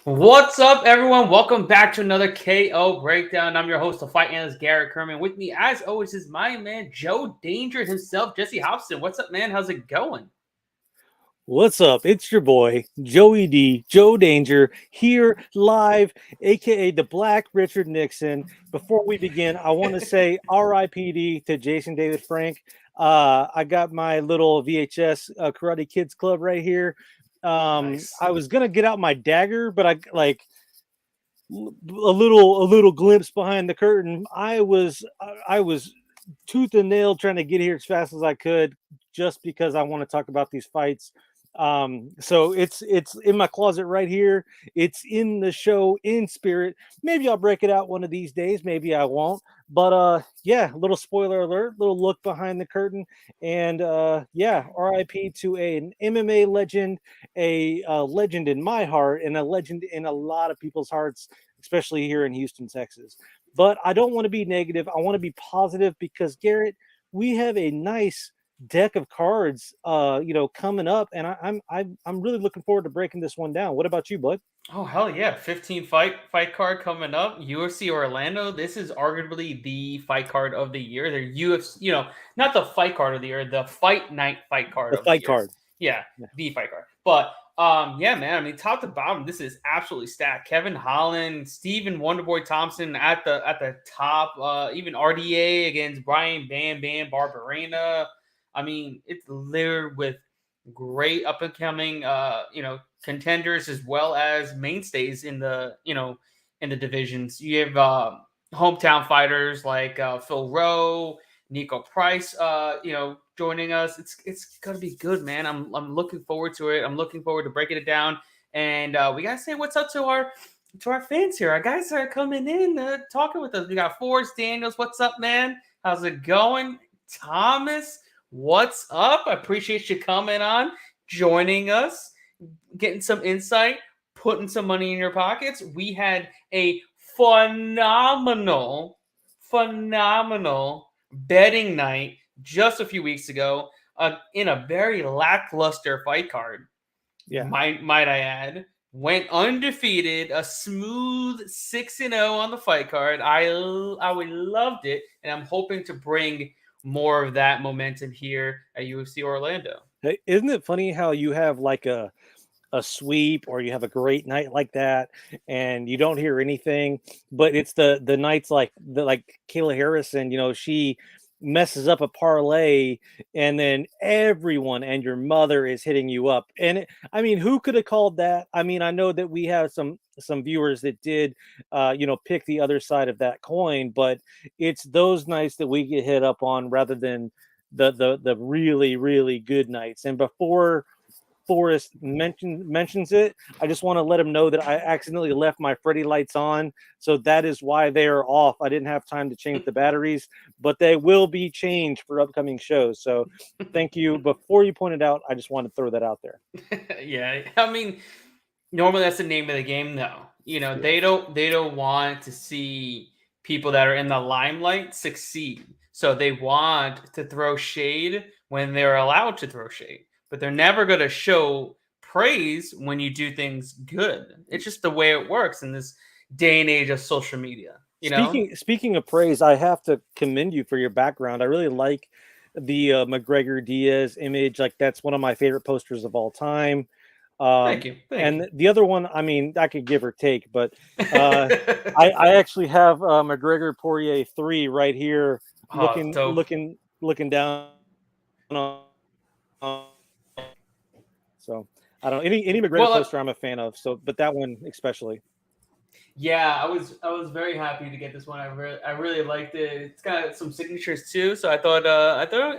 What's up, everyone? Welcome back to another KO Breakdown. I'm your host, the fight analyst, Garrett Kerman. With me, as always, is my man, Joe Danger himself, Jesse Hobson. What's up, man? How's it going? What's up? It's your boy, Joey D, Joe Danger, here live, aka the Black Richard Nixon. Before we begin, I want to say RIPD to Jason David Frank. I got my little VHS Karate Kids Club right here. Nice. I was gonna get out my dagger, but I like a little glimpse behind the curtain. I was tooth and nail trying to get here as fast as I could, just because I want to talk about these fights. So it's in my closet right here. It's in the show in spirit. Maybe I'll break it out one of these days. Maybe I won't. But yeah, little spoiler alert, little look behind the curtain, and yeah, RIP to an MMA legend, a legend in my heart, and a legend in a lot of people's hearts, especially here in Houston, Texas. But I don't want to be negative. I want to be positive because Garrett, we have a nice deck of cards, coming up, and I'm really looking forward to breaking this one down. What about you, bud? Oh hell yeah! 15 fight card coming up. UFC Orlando. This is arguably the fight card of the year. The UFC, not the fight card of the year, the fight night fight card The of the fight year. card. Yeah, Yeah. the fight card. But yeah, man. I mean, top to bottom, this is absolutely stacked. Kevin Holland, Stephen Wonderboy Thompson at the top. Even RDA against Brian Bam Bam Barberena. I mean, it's littered with great up and coming contenders as well as mainstays in the divisions. You have hometown fighters like Phil Rowe, Nico Price, joining us. It's gonna be good, man. I'm looking forward to it. I'm looking forward to breaking it down. And we gotta say what's up to our fans here. Our guys are coming in, talking with us. We got Forrest Daniels. What's up, man? How's it going? Thomas, what's up? I appreciate you coming on, joining us, getting some insight, putting some money in your pockets. We had a phenomenal betting night just a few weeks ago, in a very lackluster fight card. Yeah. Might I add? Went undefeated, a smooth 6-0 on the fight card. I loved it, and I'm hoping to bring more of that momentum here at UFC Orlando. Hey, isn't it funny how you have like a sweep, or you have a great night like that and you don't hear anything, but it's the nights like Kayla Harrison, she messes up a parlay, and then everyone and your mother is hitting you up. And I mean, who could have called that? I mean, I know that we have some viewers that did pick the other side of that coin, but it's those nights that we get hit up on rather than the really really good nights. And before Forrest mentions it, I just want to let him know that I accidentally left my Freddy lights on, so that is why they are off. I didn't have time to change the batteries, but they will be changed for upcoming shows. So thank you. Before you pointed out, I just wanted to throw that out there. Yeah, I mean, normally that's the name of the game. No, Yeah. they don't want to see people that are in the limelight succeed. So they want to throw shade when they're allowed to throw shade, but they're never going to show praise when you do things good. It's just the way it works in this day and age of social media. Speaking of praise, I have to commend you for your background. I really like the McGregor Diaz image. Like, that's one of my favorite posters of all time. Thank Um, you, thank you. and the other one, I mean, I could give or take, but uh, I actually have McGregor Poirier 3 right here, Oh, dope. looking down on. So I don't know, any McGregor Well, poster I'm a fan of. So, but that one especially. yeah, I was very happy to get this one. I really liked it. It's got some signatures too, so I thought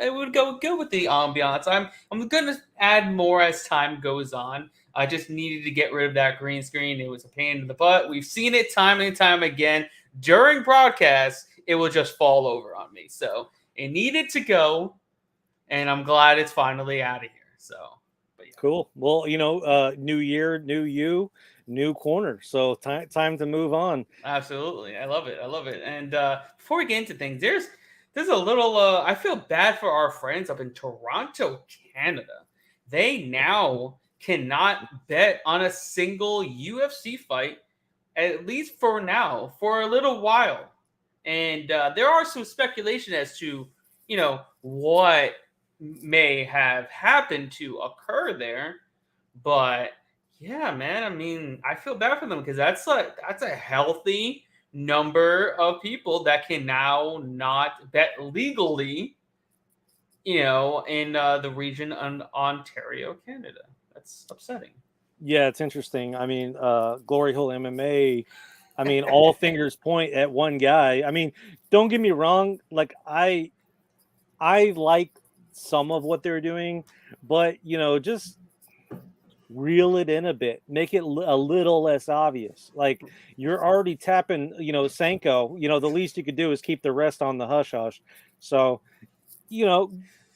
it would go good with the ambiance. I'm gonna add more as time goes on. I just needed to get rid of that green screen. It was a pain in the butt. We've seen it time and time again during broadcasts. It will just fall over on me. So it needed to go, and I'm glad it's finally out of here. So, but yeah. Cool. Well, new year, new you, new corner. So time to move on. Absolutely, I love it. I love it. And before we get into things, there's a little. I feel bad for our friends up in Toronto, Canada. They now cannot bet on a single UFC fight, at least for now, for a little while. And there are some speculation as to, what may have happened to occur there. But yeah, man, I mean, I feel bad for them because that's a healthy number of people that can now not bet legally, in the region on Ontario, Canada. That's upsetting. Yeah, it's interesting. I mean, Glory Hole MMA. I mean, all fingers point at one guy. I mean, don't get me wrong. Like I like some of what they're doing, but just reel it in a bit, make it a little less obvious. Like you're already tapping, Sanko. The least you could do is keep the rest on the hush hush. So,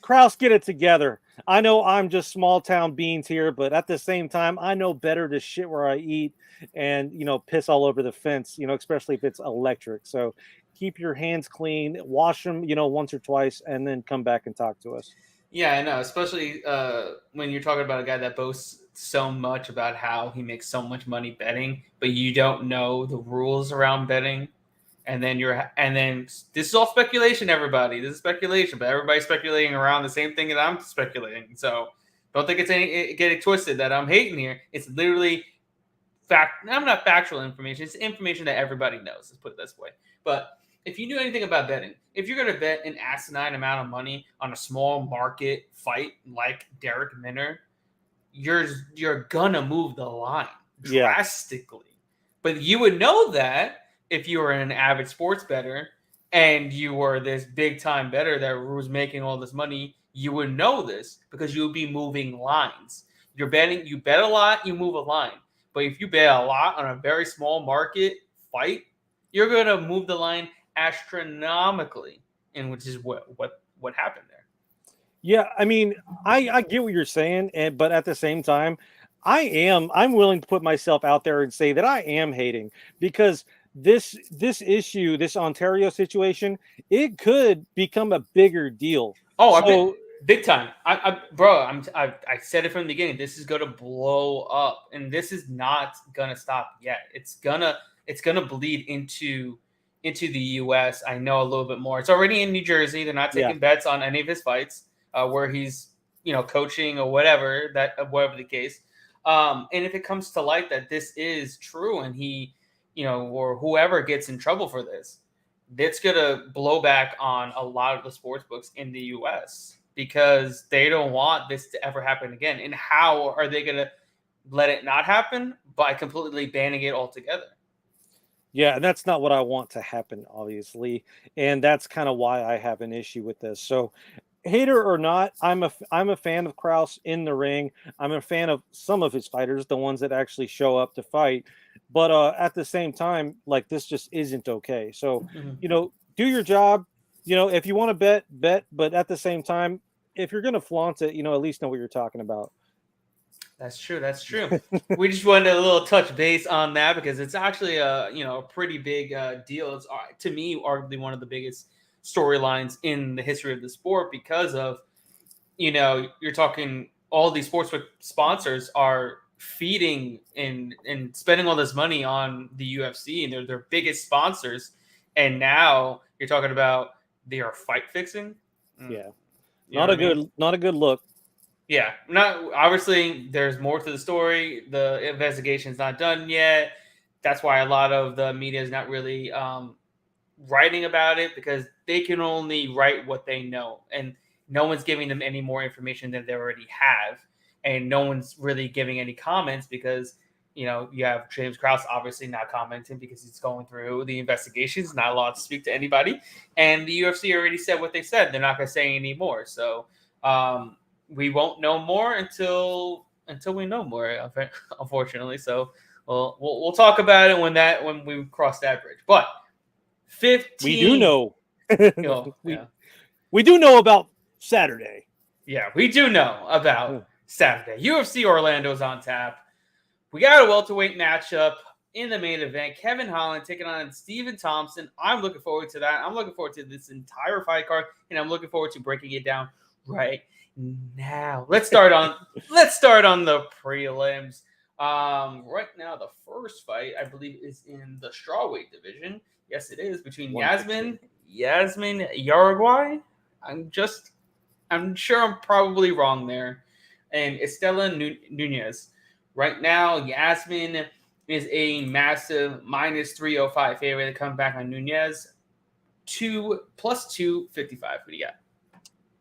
Kraus, get it together. I know I'm just small town beans here, but at the same time, I know better to shit where I eat and piss all over the fence. Especially if it's electric. So keep your hands clean, wash them, once or twice, and then come back and talk to us. Yeah, I know. Especially when you're talking about a guy that boasts so much about how he makes so much money betting, but you don't know the rules around betting. And then this is all speculation, everybody. This is speculation, but everybody's speculating around the same thing that I'm speculating. So don't think get it twisted that I'm hating here. It's literally fact. I'm not factual information. It's information that everybody knows. Let's put it this way. But if you knew anything about betting, if you're going to bet an asinine amount of money on a small market fight like Derek Minner, you're gonna move the line drastically. Yeah. But you would know that if you were an avid sports bettor and you were this big time bettor that was making all this money, you would know this because you would be moving lines. You're betting, you bet a lot, you move a line. But if you bet a lot on a very small market fight, you're gonna move the line astronomically, and which is what happened there. Yeah, I mean, I get what you're saying, but at the same time, I'm willing to put myself out there and say that I am hating because this issue, this Ontario situation, it could become a bigger deal. Oh, big time. I said it from the beginning. This is going to blow up, and this is not going to stop yet. It's gonna bleed into the U.S. I know a little bit more. It's already in New Jersey. They're not taking bets on any of his fights where he's coaching or whatever the case. And if it comes to light that this is true, and he or whoever gets in trouble for this, it's going to blow back on a lot of the sports books in the U.S. because they don't want this to ever happen again. And how are they going to let it not happen? By completely banning it altogether. Yeah, and that's not what I want to happen, obviously. And that's kind of why I have an issue with this. So, hater or not, I'm a fan of Kraus in the ring. I'm a fan of some of his fighters, the ones that actually show up to fight. But at the same time, like this just isn't okay. So, do your job. If you want to bet. But at the same time, if you're going to flaunt it, at least know what you're talking about. That's true. We just wanted a little touch base on that because it's actually a pretty big deal. It's to me arguably one of the biggest storylines in the history of the sport because of you're talking all these sportsbook sponsors are feeding and spending all this money on the UFC and they're their biggest sponsors, and now you're talking about they are fight fixing. Yeah, not a good look. Yeah, obviously there's more to the story. The investigation's not done yet. That's why a lot of the media is not really writing about it because they can only write what they know, and no one's giving them any more information than they already have, and no one's really giving any comments because you have James Krause obviously not commenting because he's going through the investigations, not allowed to speak to anybody, and the UFC already said what they said. They're not going to say any more. So. We won't know more until we know more, unfortunately. So we'll talk about it when we cross that bridge. But 15, we do know. We do know about Saturday. Yeah, we do know about Saturday. UFC Orlando's on tap. We got a welterweight matchup in the main event. Kevin Holland taking on Stephen Thompson. I'm looking forward to that. I'm looking forward to this entire fight card, and I'm looking forward to breaking it down right Now let's start on the prelims. Right now the first fight I believe is in the strawweight division. Yes, it is between Yasmin Uruguay. I'm sure I'm probably wrong there, and Estela Nunez. Right now, Yasmin is a massive minus 305 favorite to come back on Nunez. 2+255. What do you got?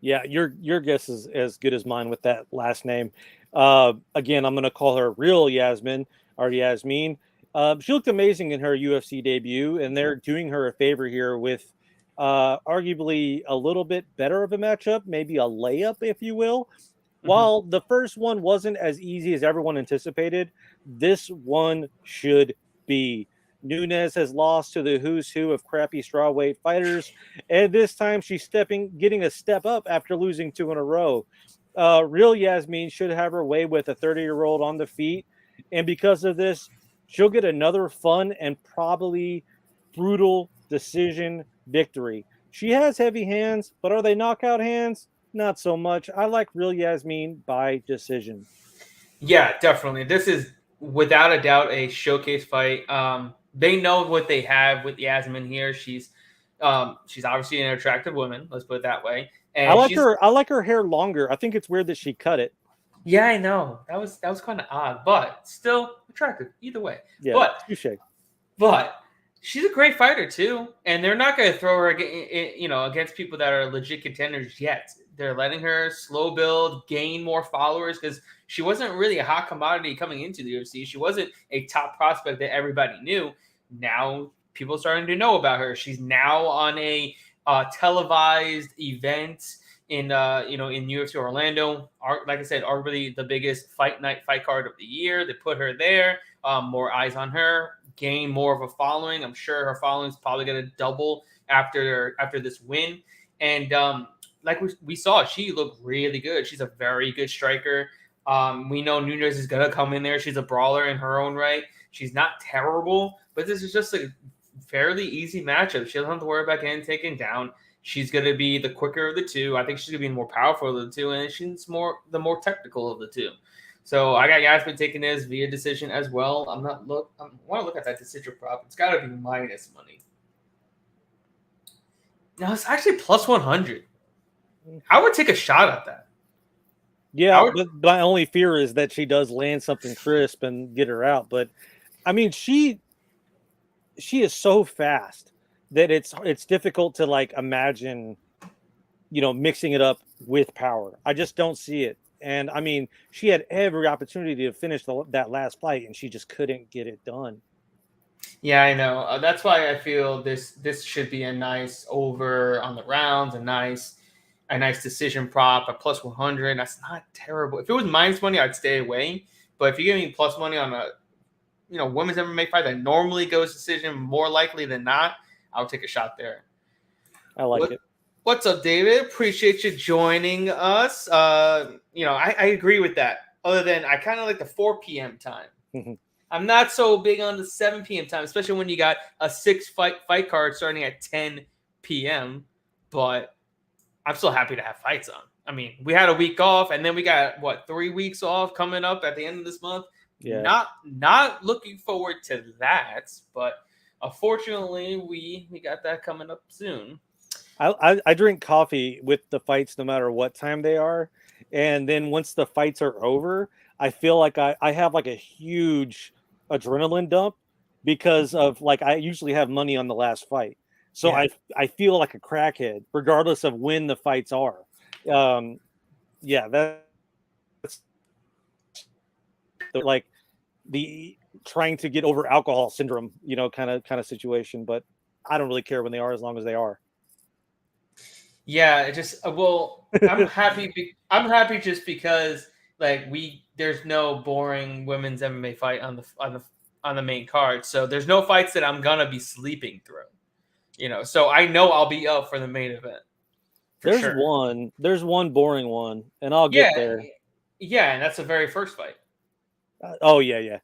Yeah, your guess is as good as mine with that last name. Again, I'm going to call her real Yasmin or Yasmin. She looked amazing in her UFC debut, and they're doing her a favor here with arguably a little bit better of a matchup, maybe a layup, if you will. While the first one wasn't as easy as everyone anticipated, this one should be. Nunez has lost to the who's who of crappy strawweight fighters, and this time she's getting a step up after losing 2 in a row. Real Yasmin should have her way with a 30-year-old on the feet, and because of this, she'll get another fun and probably brutal decision victory. She has heavy hands, but are they knockout hands? Not so much. I like real Yasmin by decision. Yeah, definitely. This is without a doubt a showcase fight. They know what they have with Yasmin here. She's obviously an attractive woman. Let's put it that way. And I like her hair longer. I think it's weird that she cut it. Yeah, I know that was kind of odd, but still attractive either way. Yeah, but she's a great fighter too, and they're not going to throw her, against people that are legit contenders yet. They're letting her slow build, gain more followers because she wasn't really a hot commodity coming into the UFC. She wasn't a top prospect that everybody knew. Now people are starting to know about her. She's now on a televised event in UFC Orlando. Like I said, arguably the biggest fight card of the year. They put her there. More eyes on her. Gain more of a following. I'm sure her following is probably going to double after this win. And like we saw, she looked really good. She's a very good striker. We know Nunez is going to come in there. She's a brawler in her own right. She's not terrible, but this is just a fairly easy matchup. She doesn't have to worry about getting taken down. She's going to be the quicker of the two. I think she's going to be the more powerful of the two, and she's the more technical of the two. So I got Yasmin taking this via decision as well. I want to look at that decision prop. It's got to be minus money. No, it's actually plus 100. I would take a shot at that. Yeah, but my only fear is that she does land something crisp and get her out. But I mean, she is so fast that it's difficult to like imagine, mixing it up with power. I just don't see it. And I mean, she had every opportunity to finish that last fight, and she just couldn't get it done. Yeah, I know. That's why I feel this should be a nice over on the rounds, a nice decision prop, a plus 100. That's not terrible. If it was minus money, I'd stay away. But if you give me plus money on a women's MMA fight that normally goes decision more likely than not, I'll take a shot there. I like it. What's up, David? Appreciate you joining us. I agree with that. Other than I kind of like the 4 p.m. time. I'm not so big on the 7 p.m. time, especially when you got a 6 fight card starting at 10 p.m. But I'm still happy to have fights on. I mean, we had a week off, and then we got 3 weeks off coming up at the end of this month. Yeah. Not looking forward to that, but unfortunately, we got that coming up soon. I drink coffee with the fights no matter what time they are, and then once the fights are over, I feel like I have like a huge adrenaline dump because of I usually have money on the last fight, so yeah. I feel like a crackhead regardless of when the fights are. That's like the trying to get over alcohol syndrome, kind of situation. But I don't really care when they are as long as they are. Yeah, it just I'm happy. I'm happy just because there's no boring women's MMA fight on the main card, so there's no fights that I'm gonna be sleeping through. So I know I'll be up for the main event. There's one boring one, and I'll get there. Yeah, and that's the very first fight. Yeah.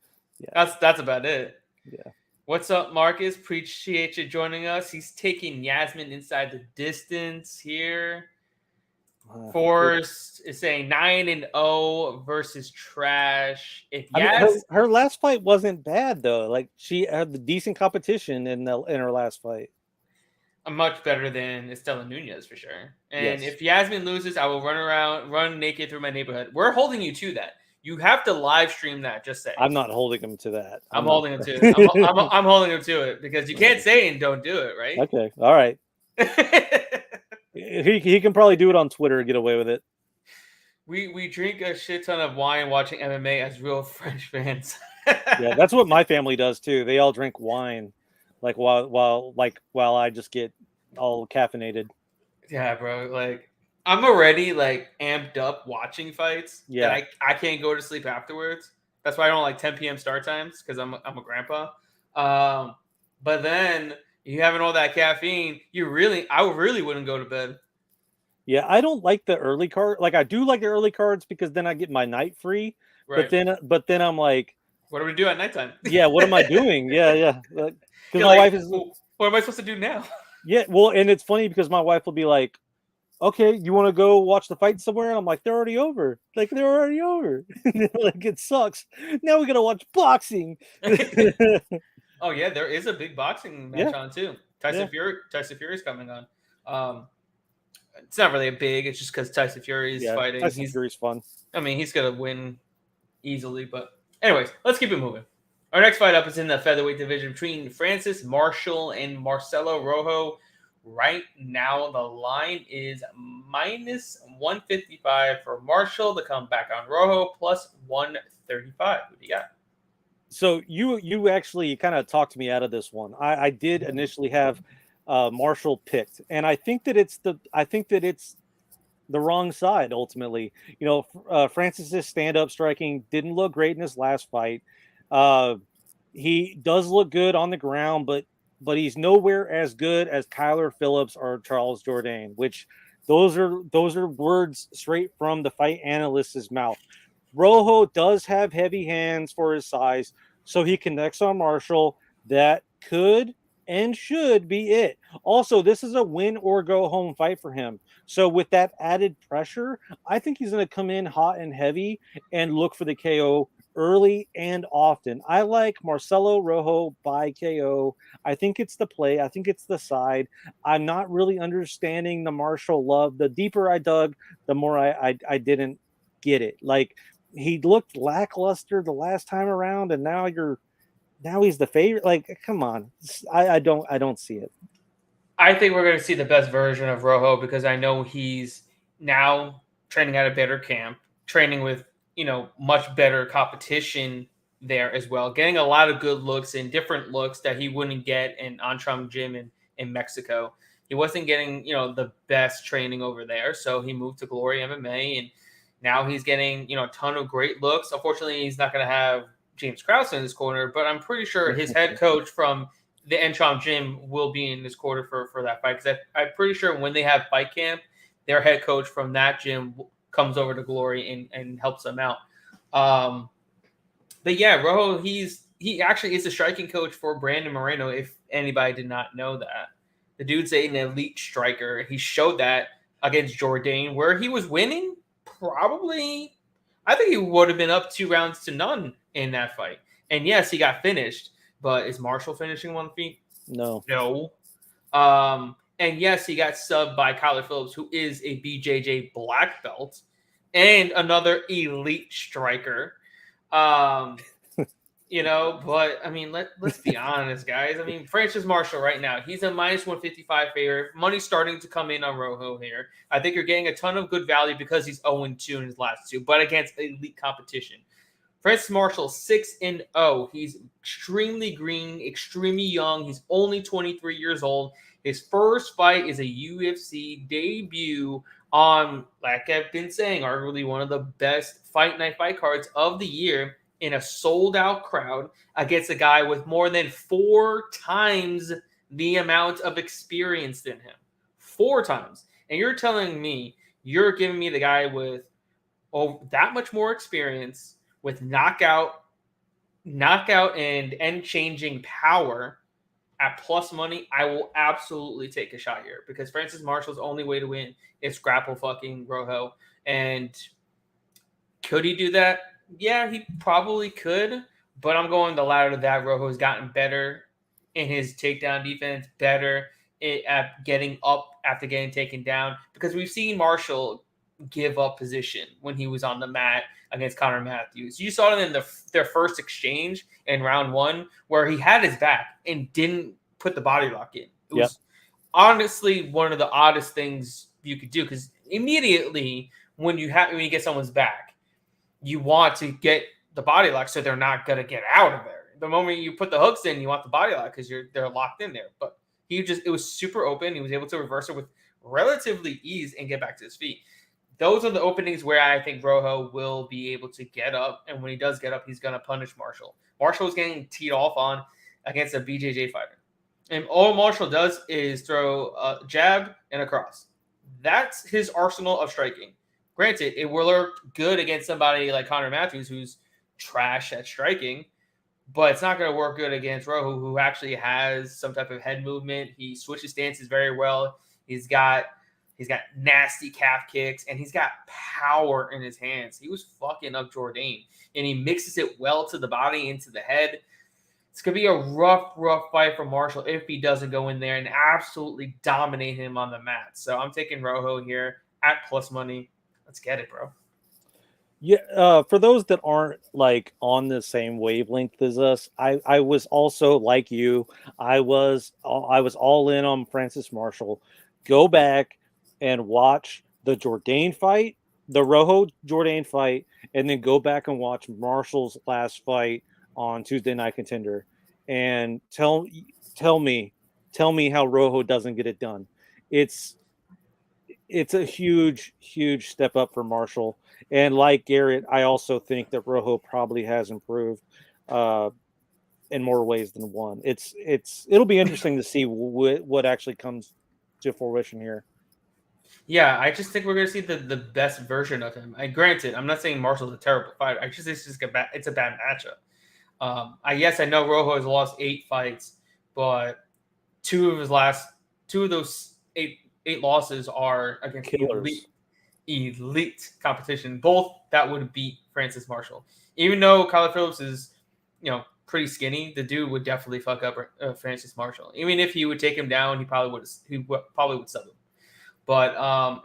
That's about it. Yeah. What's up, Marcus? Appreciate you joining us. He's taking Yasmin inside the distance here. Forrest is saying 9-0 versus trash. If I mean, Yaz, her last fight wasn't bad though. Like she had the decent competition in her last fight. much better than Estela Nunez for sure. And Yes. if Yasmin loses, I will run naked through my neighborhood. We're holding you to that. You have to live stream that. Just say. I'm not holding him to that. I'm holding him to it. I'm holding him to it because you can't say and don't do it, right? Okay. All right. He can probably do it on Twitter and get away with it. We drink a shit ton of wine watching MMA as real French fans. Yeah, that's what my family does too. They all drink wine, like while I just get all caffeinated. Yeah, bro. Like I'm already like amped up watching fights. Yeah, that I can't go to sleep afterwards. That's why I don't like 10 p.m. start times because I'm a grandpa. But then you having all that caffeine, I really wouldn't go to bed. yeah. I don't like the early card. Like I do like the early cards because then I get my night free. Right. But then I'm like, what do we do at nighttime? yeah, what am I doing? Yeah. Because my wife is. What am I supposed to do now? Yeah, well, and it's funny because my wife will be like, okay, you want to go watch the fight somewhere? And I'm like, they're already over. Like, they're already over. Like, it sucks. Now we got to watch boxing. Oh, yeah, there is a big boxing match on, too. Tyson Fury's coming on. It's not really a big. It's just because Tyson Fury is fighting. Tyson Fury's fun. I mean, he's going to win easily. But anyways, let's keep it moving. Our next fight up is in the featherweight division between Francis Marshall and Marcelo Rojo. Right now, the line is minus 155 for Marshall to come back on Rojo, plus 135. What do you got? So you actually kind of talked me out of this one. I did initially have Marshall picked, and I think that it's the wrong side ultimately. You know, Francis's stand-up striking didn't look great in his last fight. He does look good on the ground, but he's nowhere as good as Kyler Phillips or Charles Jourdain, which those are words straight from the fight analyst's mouth. Rojo does have heavy hands for his size, so he connects on Marshall. That could and should be it. Also, this is a win or go home fight for him. So with that added pressure, I think he's going to come in hot and heavy and look for the KO early and often. I like Marcelo Rojo by KO. I think it's the play. I think it's the side. I'm not really understanding the Marshall love. The deeper I dug, the more I didn't get it. Like he looked lackluster the last time around, and now he's the favorite. Like, come on. I don't see it. I think we're going to see the best version of Rojo because I know he's now training at a better camp, training with much better competition there as well, getting a lot of good looks and different looks that he wouldn't get in Antrim Gym in Mexico. He wasn't getting, the best training over there. So he moved to Glory MMA and now he's getting, a ton of great looks. Unfortunately, he's not going to have James Krause in his corner, but I'm pretty sure his head coach from the Antrim Gym will be in this quarter for that fight. Because I'm pretty sure when they have fight camp, their head coach from that gym comes over to Glory and helps them out. But yeah, Rojo, he actually is a striking coach for Brandon Moreno, if anybody did not know that. The dude's an elite striker. He showed that against Jourdain, where he was winning, probably, I think he would have been up 2-0 in that fight. And yes, he got finished, but is Marshall finishing 1 feet? No. And yes, he got subbed by Kyler Phillips, who is a BJJ black belt and another elite striker. But I mean, let's be honest, guys. I mean, Francis Marshall right now, he's a minus 155 favorite. Money's starting to come in on Rojo here. I think you're getting a ton of good value because he's 0-2 in his last two, but against elite competition. Francis Marshall, 6-0. He's extremely green, extremely young. He's only 23 years old. His first fight is a UFC debut on, like I've been saying, arguably one of the best fight night fight cards of the year in a sold-out crowd against a guy with more than 4 times the amount of experience than him. 4 times. And you're telling me, you're giving me the guy with that much more experience, with knockout and end-changing power at plus money, I will absolutely take a shot here because Francis Marshall's only way to win is grapple fucking Rojo. And could he do that? Yeah, he probably could. But I'm going the latter to that. Rojo's gotten better in his takedown defense, better at getting up after getting taken down. Because we've seen Marshall give up position when he was on the mat against Connor Matthews. You saw it in their first exchange in round 1 where he had his back and didn't put the body lock in. It was honestly one of the oddest things you could do because immediately when you get someone's back, you want to get the body lock so they're not going to get out of there. The moment you put the hooks in, you want the body lock because they're locked in there. But it was super open. He was able to reverse it with relatively ease and get back to his feet. Those are the openings where I think Rojo will be able to get up. And when he does get up, he's going to punish Marshall. Marshall is getting teed off on against a BJJ fighter. And all Marshall does is throw a jab and a cross. That's his arsenal of striking. Granted, it will work good against somebody like Connor Matthews, who's trash at striking, but it's not going to work good against Rojo, who actually has some type of head movement. He switches stances very well. He's got nasty calf kicks, and he's got power in his hands. He was fucking up Jourdain, and he mixes it well to the body, into the head. It's going to be a rough fight for Marshall if he doesn't go in there and absolutely dominate him on the mat. So I'm taking Rojo here at plus money. Let's get it, bro. Yeah, for those that aren't like on the same wavelength as us, I was also like you. I was all in on Francis Marshall. Go back and watch the Jourdain fight, the Rojo Jourdain fight, and then go back and watch Marshall's last fight on Tuesday Night Contender, and tell me how Rojo doesn't get it done. It's a huge step up for Marshall. And like Garrett, I also think that Rojo probably has improved in more ways than one. It'll be interesting to see what actually comes to fruition here. Yeah, I just think we're going to see the best version of him. Granted, I'm not saying Marshall's a terrible fighter. I just think it's a bad matchup. I know Rojo has lost 8 fights, but two of those eight losses are against elite competition. Both that would beat Francis Marshall. Even though Kyler Phillips is, pretty skinny, the dude would definitely fuck up Francis Marshall. Even if he would take him down, he probably would sub him. But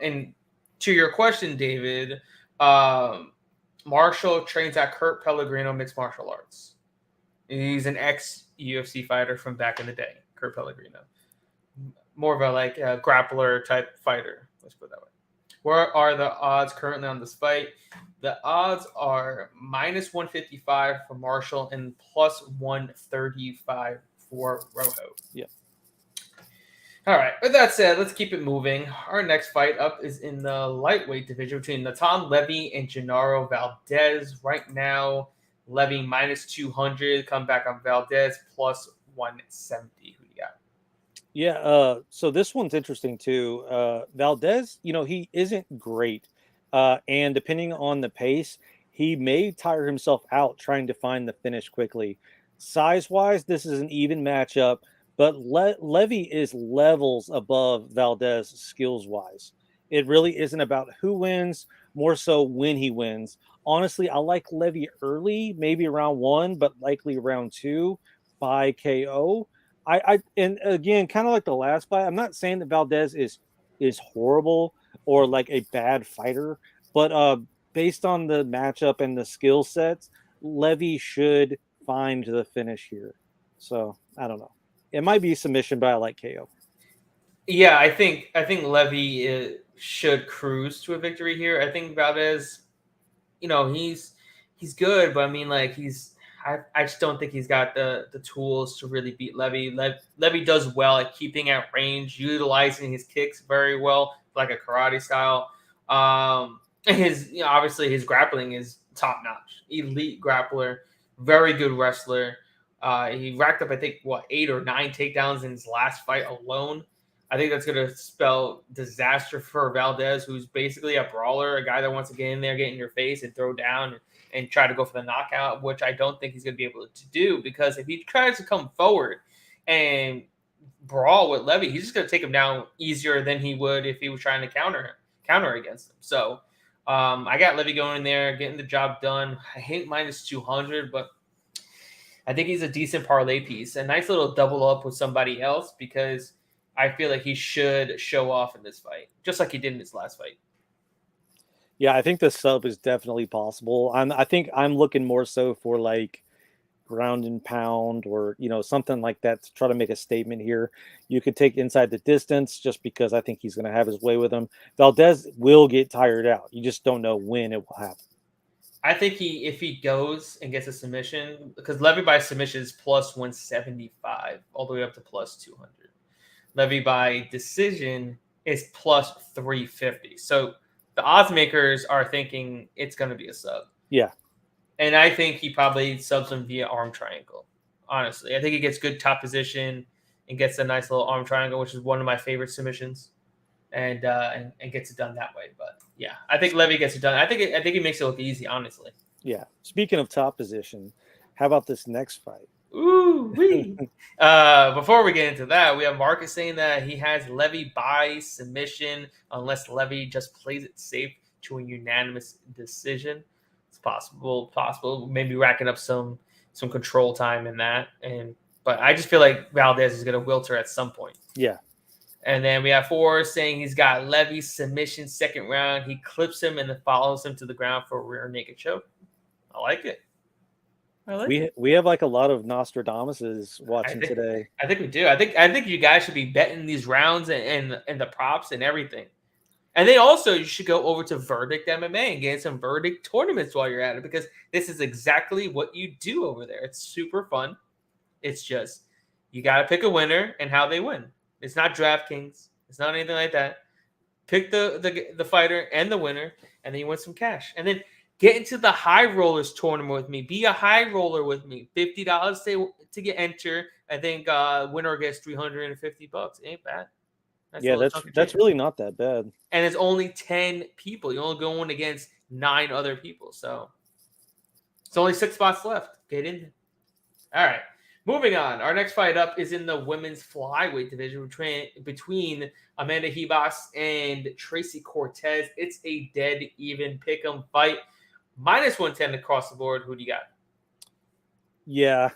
and to your question, David, Marshall trains at Kurt Pellegrino Mixed Martial Arts. He's an ex-UFC fighter from back in the day, Kurt Pellegrino. More of a grappler type fighter. Let's put it that way. What are the odds currently on this fight? The odds are minus 155 for Marshall and plus 135 for Rojo. Yeah. All right. With that said, let's keep it moving. Our next fight up is in the lightweight division between Natan Levy and Genaro Valdez. Right now, Levy minus 200. Come back on Valdez plus 170. Who do you got? Yeah, so this one's interesting too. Valdez, he isn't great. And depending on the pace, he may tire himself out trying to find the finish quickly. Size-wise, this is an even matchup, but Levy is levels above Valdez skills-wise. It really isn't about who wins, more so when he wins. Honestly, I like Levy early, maybe round 1, but likely round 2 by KO. And again, kind of like the last fight, I'm not saying that Valdez is horrible or like a bad fighter, but based on the matchup and the skill sets, Levy should find the finish here. So I don't know. It might be submission, but I like KO. Yeah, I think Levy should cruise to a victory here. I think Valdez, he's good, but I mean, I just don't think he's got the tools to really beat Levy. Levy does well at keeping at range, utilizing his kicks very well, like a karate style. Obviously his grappling is top notch, elite grappler, very good wrestler. He racked up, I think, 8 or 9 takedowns in his last fight alone. I think that's going to spell disaster for Valdez, who's basically a brawler, a guy that wants to get in there, get in your face, and throw down and try to go for the knockout, which I don't think he's going to be able to do, because if he tries to come forward and brawl with Levy. He's just going to take him down easier than he would if he was trying to counter against him. So I got Levy going in there, getting the job done. I hate minus 200, but I think he's a decent parlay piece. A nice little double up with somebody else because I feel like he should show off in this fight, just like he did in his last fight. Yeah, I think the sub is definitely possible. I think I'm looking more so for like ground and pound or something like that to try to make a statement here. You could take inside the distance just because I think he's going to have his way with him. Valdez will get tired out. You just don't know when it will happen. I think if he goes and gets a submission, because Levy by submission is plus 175 all the way up to plus 200. Levy by decision is plus 350. So the odds makers are thinking it's going to be a sub. Yeah. And I think he probably subs him via arm triangle. Honestly, I think he gets good top position and gets a nice little arm triangle, which is one of my favorite submissions, and gets it done that way. But yeah, I think Levy gets it done. I think he makes it look easy, honestly. Yeah. Speaking of top position, how about this next fight? Ooh, wee. Before we get into that, we have Marcus saying that he has Levy by submission unless Levy just plays it safe to a unanimous decision. It's possible, maybe racking up some control time in that. But I just feel like Valdez is going to wilter at some point. Yeah. And then we have 4 saying he's got Levy submission second round. He clips him and then follows him to the ground for a rear naked choke. I like it. We have like a lot of Nostradamuses watching today. I think we do. I think you guys should be betting these rounds and the props and everything. And then also you should go over to Verdict MMA and get some Verdict tournaments while you're at it because this is exactly what you do over there. It's super fun. It's just you got to pick a winner and how they win. It's not DraftKings. It's not anything like that. Pick the fighter and the winner, and then you win some cash. And then get into the High Rollers tournament with me. Be a high roller with me. $50 to get enter. I think winner gets $350. It ain't bad. That's really not that bad. And it's only 10 people. You're only going against 9 other people. So it's only 6 spots left. Get in there. All right. Moving on. Our next fight up is in the women's flyweight division between Amanda Ribas and Tracy Cortez. It's a dead even pick'em fight. Minus 110 across the board. Who do you got? Yeah.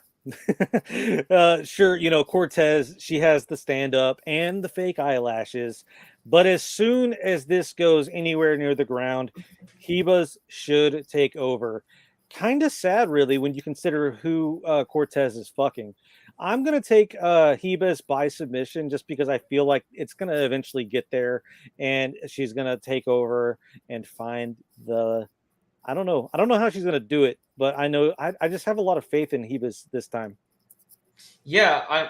Sure. Cortez, she has the stand up and the fake eyelashes. But as soon as this goes anywhere near the ground, Ribas should take over. Kind of sad, really, when you consider who Cortez is fucking. I'm going to take Ribas by submission just because I feel like it's going to eventually get there and she's going to take over and find the... I don't know how she's going to do it, but I know I just have a lot of faith in Ribas this time. Yeah,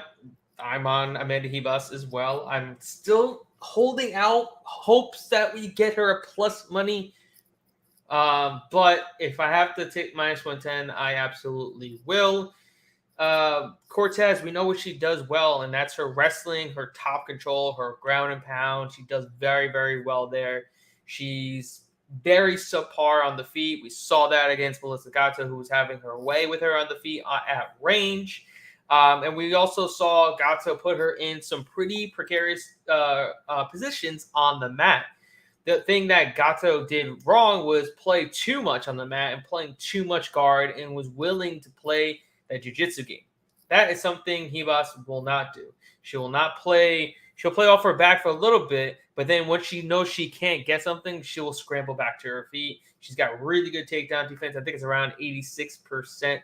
I'm on Amanda Ribas as well. I'm still holding out hopes that we get her a plus money. But if I have to take minus 110, I absolutely will. Cortez, we know what she does well, and that's her wrestling, her top control, her ground and pound. She does very, very well there. She's very subpar on the feet. We saw that against Melissa Gatto, who was having her way with her on the feet at range. And we also saw Gatto put her in some pretty precarious positions on the mat. The thing that Gatto did wrong was play too much on the mat and playing too much guard and was willing to play that jiu-jitsu game. That is something Ribas will not do. She will not play. She'll play off her back for a little bit, but then once she knows she can't get something, she will scramble back to her feet. She's got really good takedown defense. I think it's around 86%.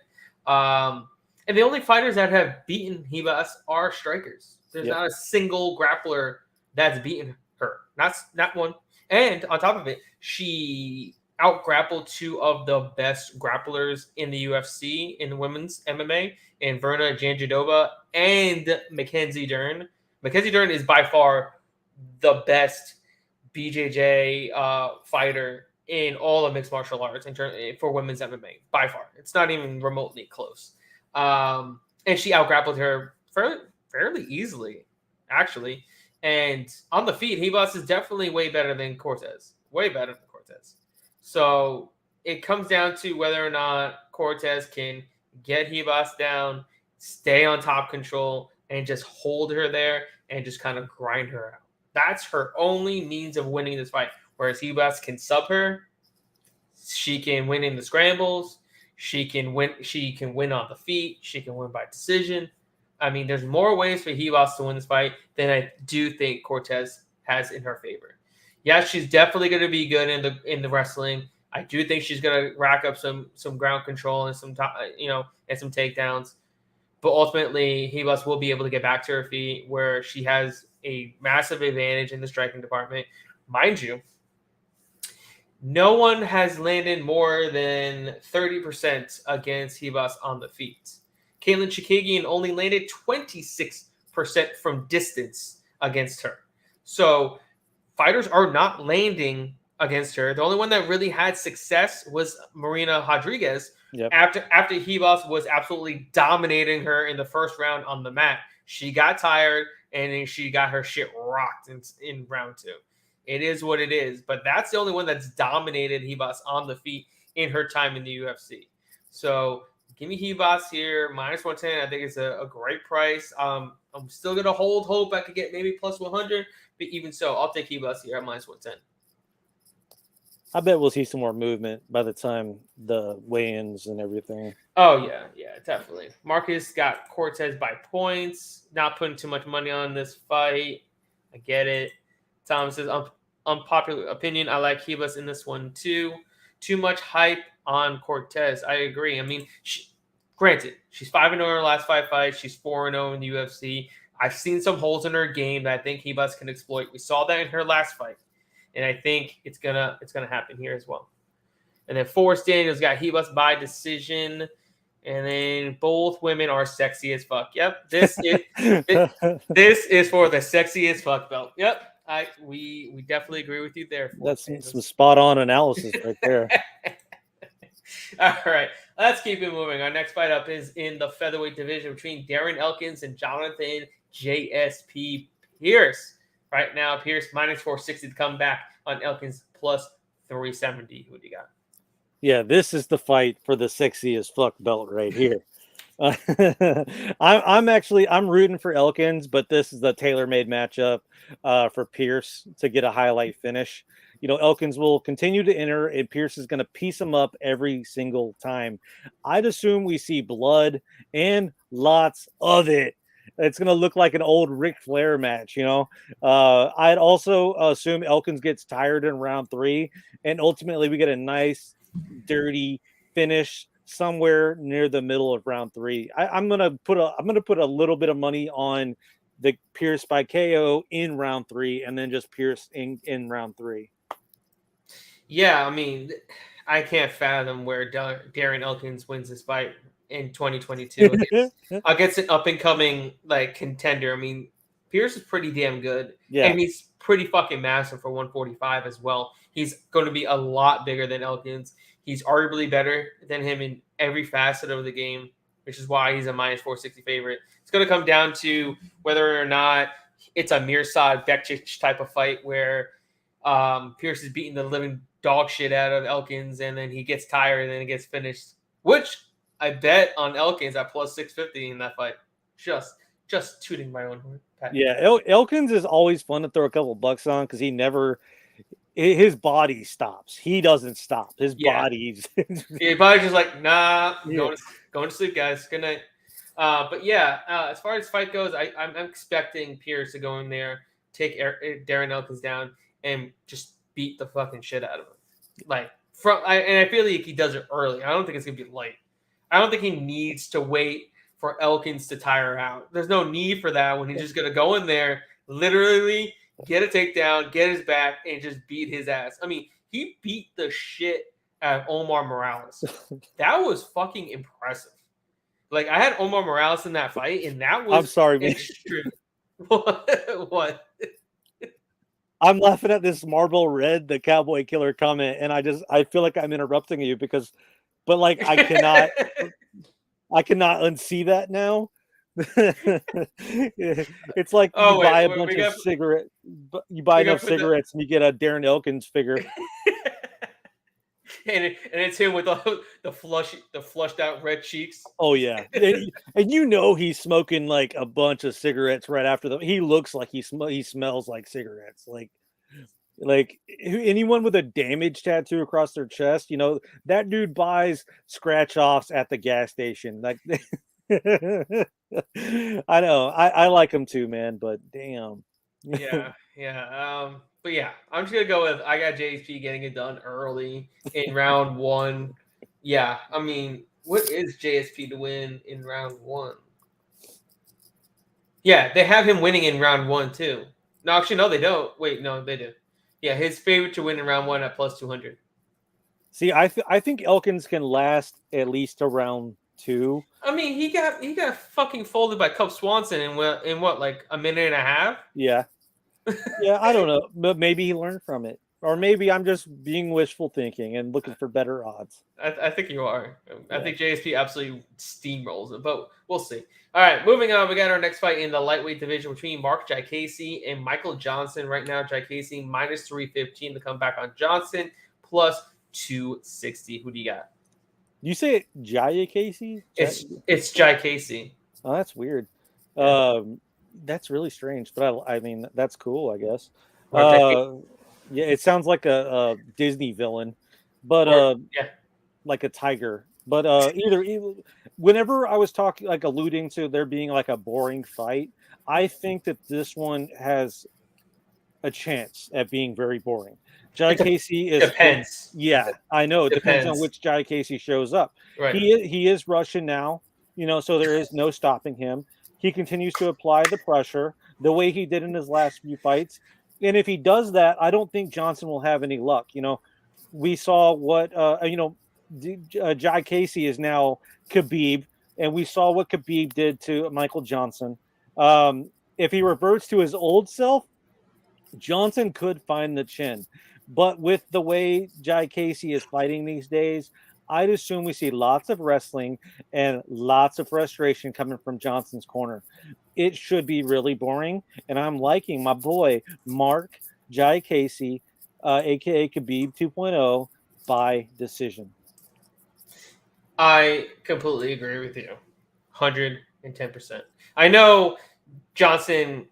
And the only fighters that have beaten Ribas are strikers. There's not a single grappler that's beaten her. Not one. And on top of it, she out-grappled 2 of the best grapplers in the UFC in the women's MMA, in Verna Jandiroba and Mackenzie Dern. Mackenzie Dern is by far the best BJJ fighter in all of mixed martial arts for women's MMA, by far. It's not even remotely close. And she out-grappled her fairly easily, actually. And on the feet, Ribas is definitely way better than Cortez. Way better than Cortez. So it comes down to whether or not Cortez can get Ribas down, stay on top control, and just hold her there and just kind of grind her out. That's her only means of winning this fight. Whereas Hebas can sub her, she can win in the scrambles, she can win on the feet, she can win by decision. I mean, there's more ways for Hebas to win this fight than I do think Cortez has in her favor. Yeah, she's definitely going to be good in the wrestling. I do think she's going to rack up some ground control and some takedowns. But ultimately, Hebas will be able to get back to her feet, where she has a massive advantage in the striking department. Mind you, no one has landed more than 30% against Hebas on the feet. Caitlin Chikagian only landed 26% from distance against her. So fighters are not landing against her. The only one that really had success was Marina Rodriguez. Yep. After Hebas was absolutely dominating her in the first round on the mat. She got tired, and then she got her shit rocked in round 2. It is what it is. But that's the only one that's dominated Hebas on the feet in her time in the UFC. So give me Hebas here, -110. I think it's a great price. I'm still going to hold hope I could get maybe +100. But even so, I'll take Hebas here at -110. I bet we'll see some more movement by the time the weigh-ins and everything. Oh, yeah, definitely. Marcus got Cortez by points, not putting too much money on this fight. I get it. Tom says, unpopular opinion, I like Hebas in this one too. Too much hype on Cortez. I agree. I mean, granted, she's 5-0 in her last 5 fights. She's 4-0 in the UFC. I've seen some holes in her game that I think Hebas can exploit. We saw that in her last fight. And I think it's gonna happen here as well. And then Forrest Daniels got Hebas by decision. And then both women are sexy as fuck. Yep. This is for the sexy as fuck belt. Yep. We definitely agree with you there. That's some spot on analysis right there. All right. Let's keep it moving. Our next fight up is in the featherweight division between Darren Elkins and Jonathan JSP Pierce. Right now, Pierce -460 to come back on Elkins +370. Who do you got? Yeah, this is the fight for the sexy as fuck belt right here. I'm rooting for Elkins, but this is the tailor-made matchup for Pierce to get a highlight finish. You know, Elkins will continue to enter, and Pierce is going to piece him up every single time. I'd assume we see blood and lots of it. It's going to look like an old Ric Flair match, you know. I'd also assume Elkins gets tired in round 3, and ultimately we get a nice, dirty finish somewhere near the middle of round 3. I'm gonna put a little bit of money on the Pierce by KO in round 3, and then just Pierce in round 3. Yeah, I mean, I can't fathom where Darren Elkins wins this fight in 2022 against an up-and-coming contender. I mean, Pierce is pretty damn good, and he's pretty fucking massive for 145 as well. He's going to be a lot bigger than Elkins. He's arguably better than him in every facet of the game, which is why he's a -460 favorite. It's going to come down to whether or not it's a Mirsad Bektic type of fight where Pierce is beating the living dog shit out of Elkins, and then he gets tired and then he gets finished, which I bet on Elkins at +650 in that fight. Just tooting my own horn. Yeah, Elkins is always fun to throw a couple bucks on because his body stops. He doesn't stop. His body's his body's just like, nah, going to sleep, guys. Good night. But yeah, as far as fight goes, I'm expecting Pierce to go in there, take Darren Elkins down, and just beat the fucking shit out of him. And I feel like he does it early. I don't think it's gonna be light. I don't think he needs to wait for Elkins to tire out. There's no need for that when he's just gonna go in there, literally get a takedown, get his back, and just beat his ass. I mean, he beat the shit out of Omar Morales. That was fucking impressive. I had Omar Morales in that fight, and that was I'm sorry, extreme. What? I'm laughing at this Marble Red, the Cowboy Killer comment, and I feel like I'm interrupting you but I cannot unsee that now. It's like you buy a bunch of cigarettes, you buy enough cigarettes and you get a Darren Elkins figure. and it's him with the flushed out red cheeks. Oh yeah, and you know he's smoking like a bunch of cigarettes right after the. He looks like he smells like cigarettes. Like anyone with a damage tattoo across their chest, you know that dude buys scratch offs at the gas station. Like, I know, I like him too, man. But damn, Yeah, yeah. But yeah, I'm just gonna go with I got JHP getting it done early in round one. Yeah, I mean, what is JSP to win in round one? Yeah, they have him winning in round one too. No, actually, no, they don't. Wait, no, they do. Yeah, his favorite to win in round one at plus 200. see, I think Elkins can last at least around two. I mean, he got fucking folded by Cub Swanson in what like a minute and a half. Yeah, yeah, I don't know, but maybe he learned from it, or maybe I'm just being wishful thinking and looking for better odds. I think you are. I Yeah. think JSP absolutely steamrolls it, but we'll see. All right, moving on. We got our next fight in the lightweight division between Mark Jacasey and Michael Johnson. Right now, Jacasey minus 315 to come back on Johnson, plus 260. Who do you got? You say it, Jaya Casey? It's Jacasey. Oh, that's weird. Yeah. That's really strange, but I mean, that's cool, I guess. Mark Jacasey. Yeah, it sounds like a Disney villain, but Yeah. like a tiger. But either whenever I was talking, like alluding to there being like a boring fight, I think that this one has a chance at being very boring. Jai Casey is Depends. yeah, I know. It depends on Depends. which Jai Casey shows up. Right. He is Russian now, you know, so there is no stopping him. He continues to apply the pressure the way he did in his last few fights. And if he does that, I don't think Johnson will have any luck. You know, we saw what Jai Casey is now Khabib, and we saw what Khabib did to Michael Johnson. If he reverts to his old self, Johnson could find the chin. But with the way Jai Casey is fighting these days, I'd assume we see lots of wrestling and lots of frustration coming from Johnson's corner. It should be really boring, and I'm liking my boy Mark Jai Casey, aka Khabib 2.0, by decision. I completely agree with you. 110%. I know Johnson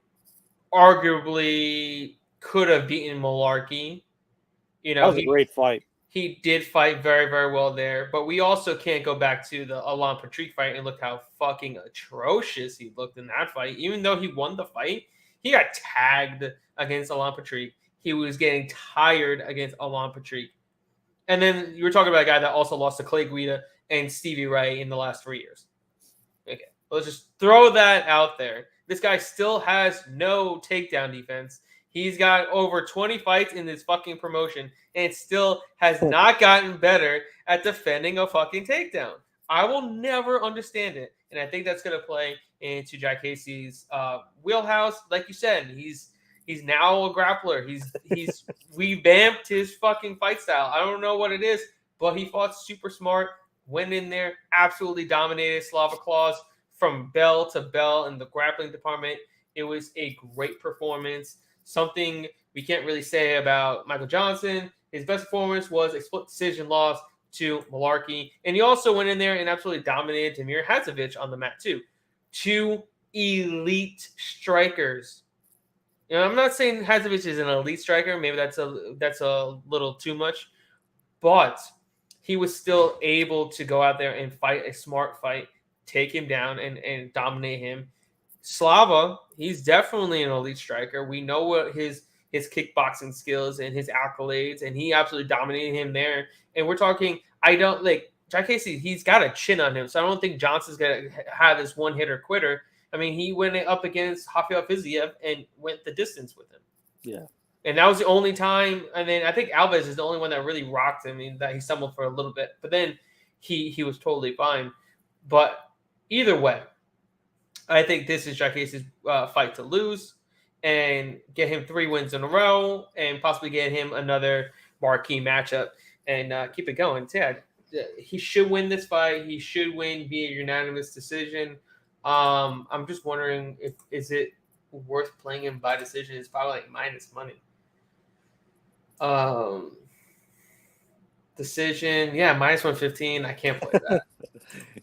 arguably could have beaten Malarkey. You That know, was a great fight. he did fight very, very well there, but we also can't go back to the Alan Patrick fight and look how fucking atrocious he looked in that fight. Even though he won the fight, he got tagged against Alan Patrick. He was getting tired against Alan Patrick. And then you were talking about a guy that also lost to Clay Guida and Stevie Ray in the last 3 years. Okay, let's just throw that out there. This guy still has no takedown defense. He's got over 20 fights in this fucking promotion and still has not gotten better at defending a fucking takedown. I will never understand it. And I think that's going to play into Jack Casey's wheelhouse. Like you said, he's now a grappler. He's revamped his fucking fight style. I don't know what it is, but he fought super smart, went in there, absolutely dominated Slava Claus from bell to bell in the grappling department. It was a great performance. Something we can't really say about Michael Johnson. His best performance was a split decision loss to Malarkey. And he also went in there and absolutely dominated Damir Hadzovic on the mat too. Two elite strikers. You know, I'm not saying Hadzovic is an elite striker. Maybe that's a little too much. But he was still able to go out there and fight a smart fight, take him down and dominate him. Slava, he's definitely an elite striker. We know what his kickboxing skills and his accolades, and he absolutely dominated him there. And we're talking, I don't like Jack Casey, he's got a chin on him, so I don't think Johnson's gonna have this one hitter quitter. I mean, he went up against Rafael Fiziev and went the distance with him. Yeah. And that was the only time. And then I think Alves is the only one that really rocked him. I mean, that he stumbled for a little bit, but then he was totally fine. But either way, I think this is Jack Casey's fight to lose and get him 3 wins in a row and possibly get him another marquee matchup and keep it going. Yeah, he should win this fight. He should win via unanimous decision. I'm just wondering is it worth playing him by decision? It's probably like minus money. decision. Yeah, minus 115. I can't play that.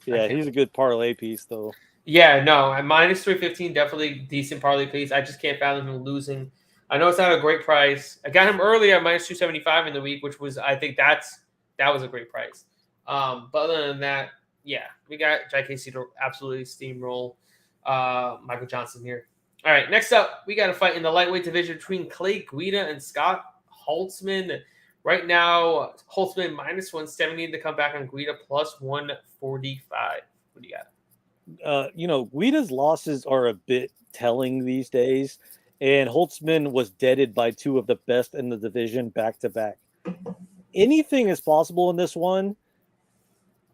Yeah, he's a good parlay piece, though. Yeah, no, at minus 315, definitely decent parlay piece. I just can't fathom him losing. I know it's not a great price. I got him earlier at minus 275 in the week, which was, I think that was a great price. But other than that, yeah, we got Jack Casey to absolutely steamroll Michael Johnson here. All right, next up, we got a fight in the lightweight division between Clay Guida and Scott Holtzman. Right now, Holtzman minus 170 to come back on Guida plus 145. What do you got? Guida's losses are a bit telling these days, and Holtzman was deaded by two of the best in the division back to back. Anything is possible in this one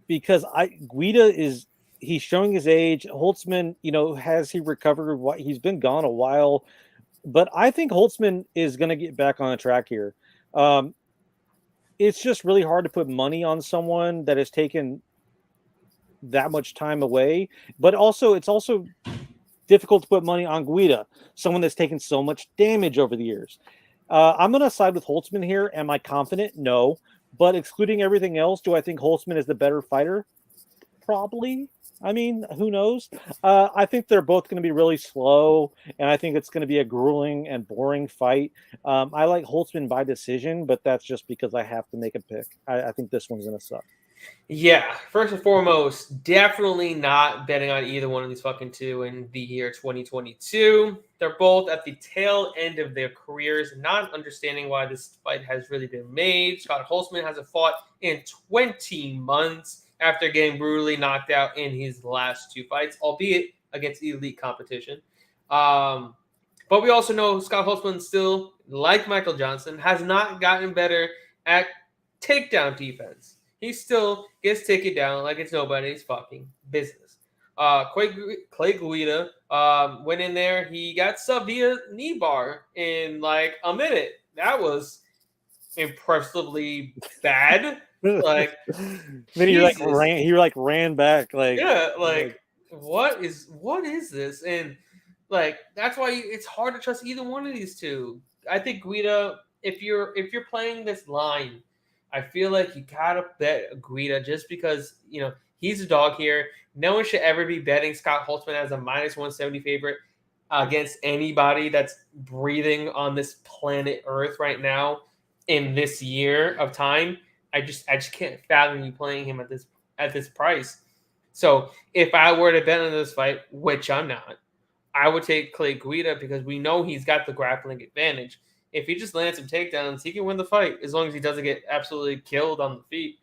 because Guida he's showing his age. Holtzman, has he recovered? He's been gone a while, but I think Holtzman is going to get back on the track here. It's just really hard to put money on someone that has taken that much time away, but it's also difficult to put money on Guida, someone that's taken so much damage over the years. I'm going to side with Holtzman here. Am I confident? No. But excluding everything else, do I think Holtzman is the better fighter? Probably. I mean, who knows? I think they're both going to be really slow, and I think it's going to be a grueling and boring fight. I like Holtzman by decision, but that's just because I have to make a pick. I think this one's going to suck. Yeah, first and foremost, definitely not betting on either one of these fucking two in the year 2022. They're both at the tail end of their careers, not understanding why this fight has really been made. Scott Holtzman hasn't fought in 20 months after getting brutally knocked out in his last two fights, albeit against elite competition. But we also know Scott Holtzman still, like Michael Johnson, has not gotten better at takedown defense. He still gets taken down like it's nobody's fucking business. Clay Guida went in there. He got subbed via knee bar in like a minute. That was impressively bad. Like, then he ran back. Like, yeah, what is this? And like that's why it's hard to trust either one of these two. I think Guida, if you're playing this line, I feel like you gotta bet Guida just because he's a dog here. No one should ever be betting Scott Holtzman as a minus 170 favorite against anybody that's breathing on this planet Earth right now in this year of time. I just can't fathom you playing him at this price. So if I were to bet on this fight, which I'm not, I would take Clay Guida because we know he's got the grappling advantage. If he just lands some takedowns, he can win the fight as long as he doesn't get absolutely killed on the feet.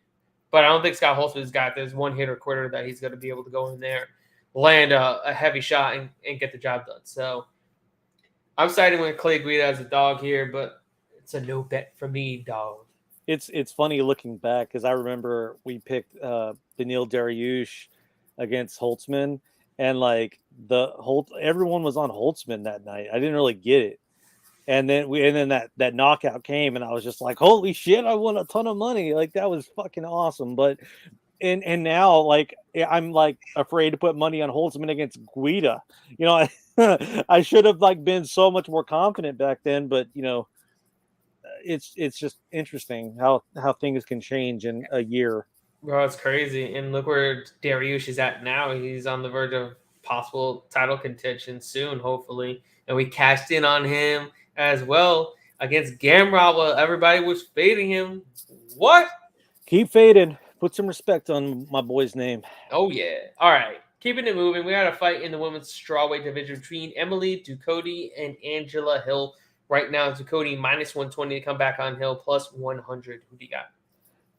But I don't think Scott Holtzman's got this one hitter quitter that he's going to be able to go in there, land a heavy shot, and get the job done. So I'm siding with Clay Guida as a dog here, but it's a no bet for me, dog. It's funny looking back because I remember we picked Beneil Dariush against Holtzman, and like everyone was on Holtzman that night. I didn't really get it. And then that knockout came, and I was just like, "Holy shit! I won a ton of money! Like that was fucking awesome!" But and now like I'm like afraid to put money on Holtzman against Guida. I should have like been so much more confident back then. But it's just interesting how things can change in a year. Bro, it's crazy. And look where Dariush is at now. He's on the verge of possible title contention soon, hopefully. And we cashed in on him as well against Gamrot while everybody was fading him. What? Keep fading. Put some respect on my boy's name. Oh, yeah. All right. Keeping it moving. We got a fight in the women's strawweight division between Emily Ducote and Angela Hill. Right now, Ducote minus 120 to come back on Hill, plus 100. Who do you got?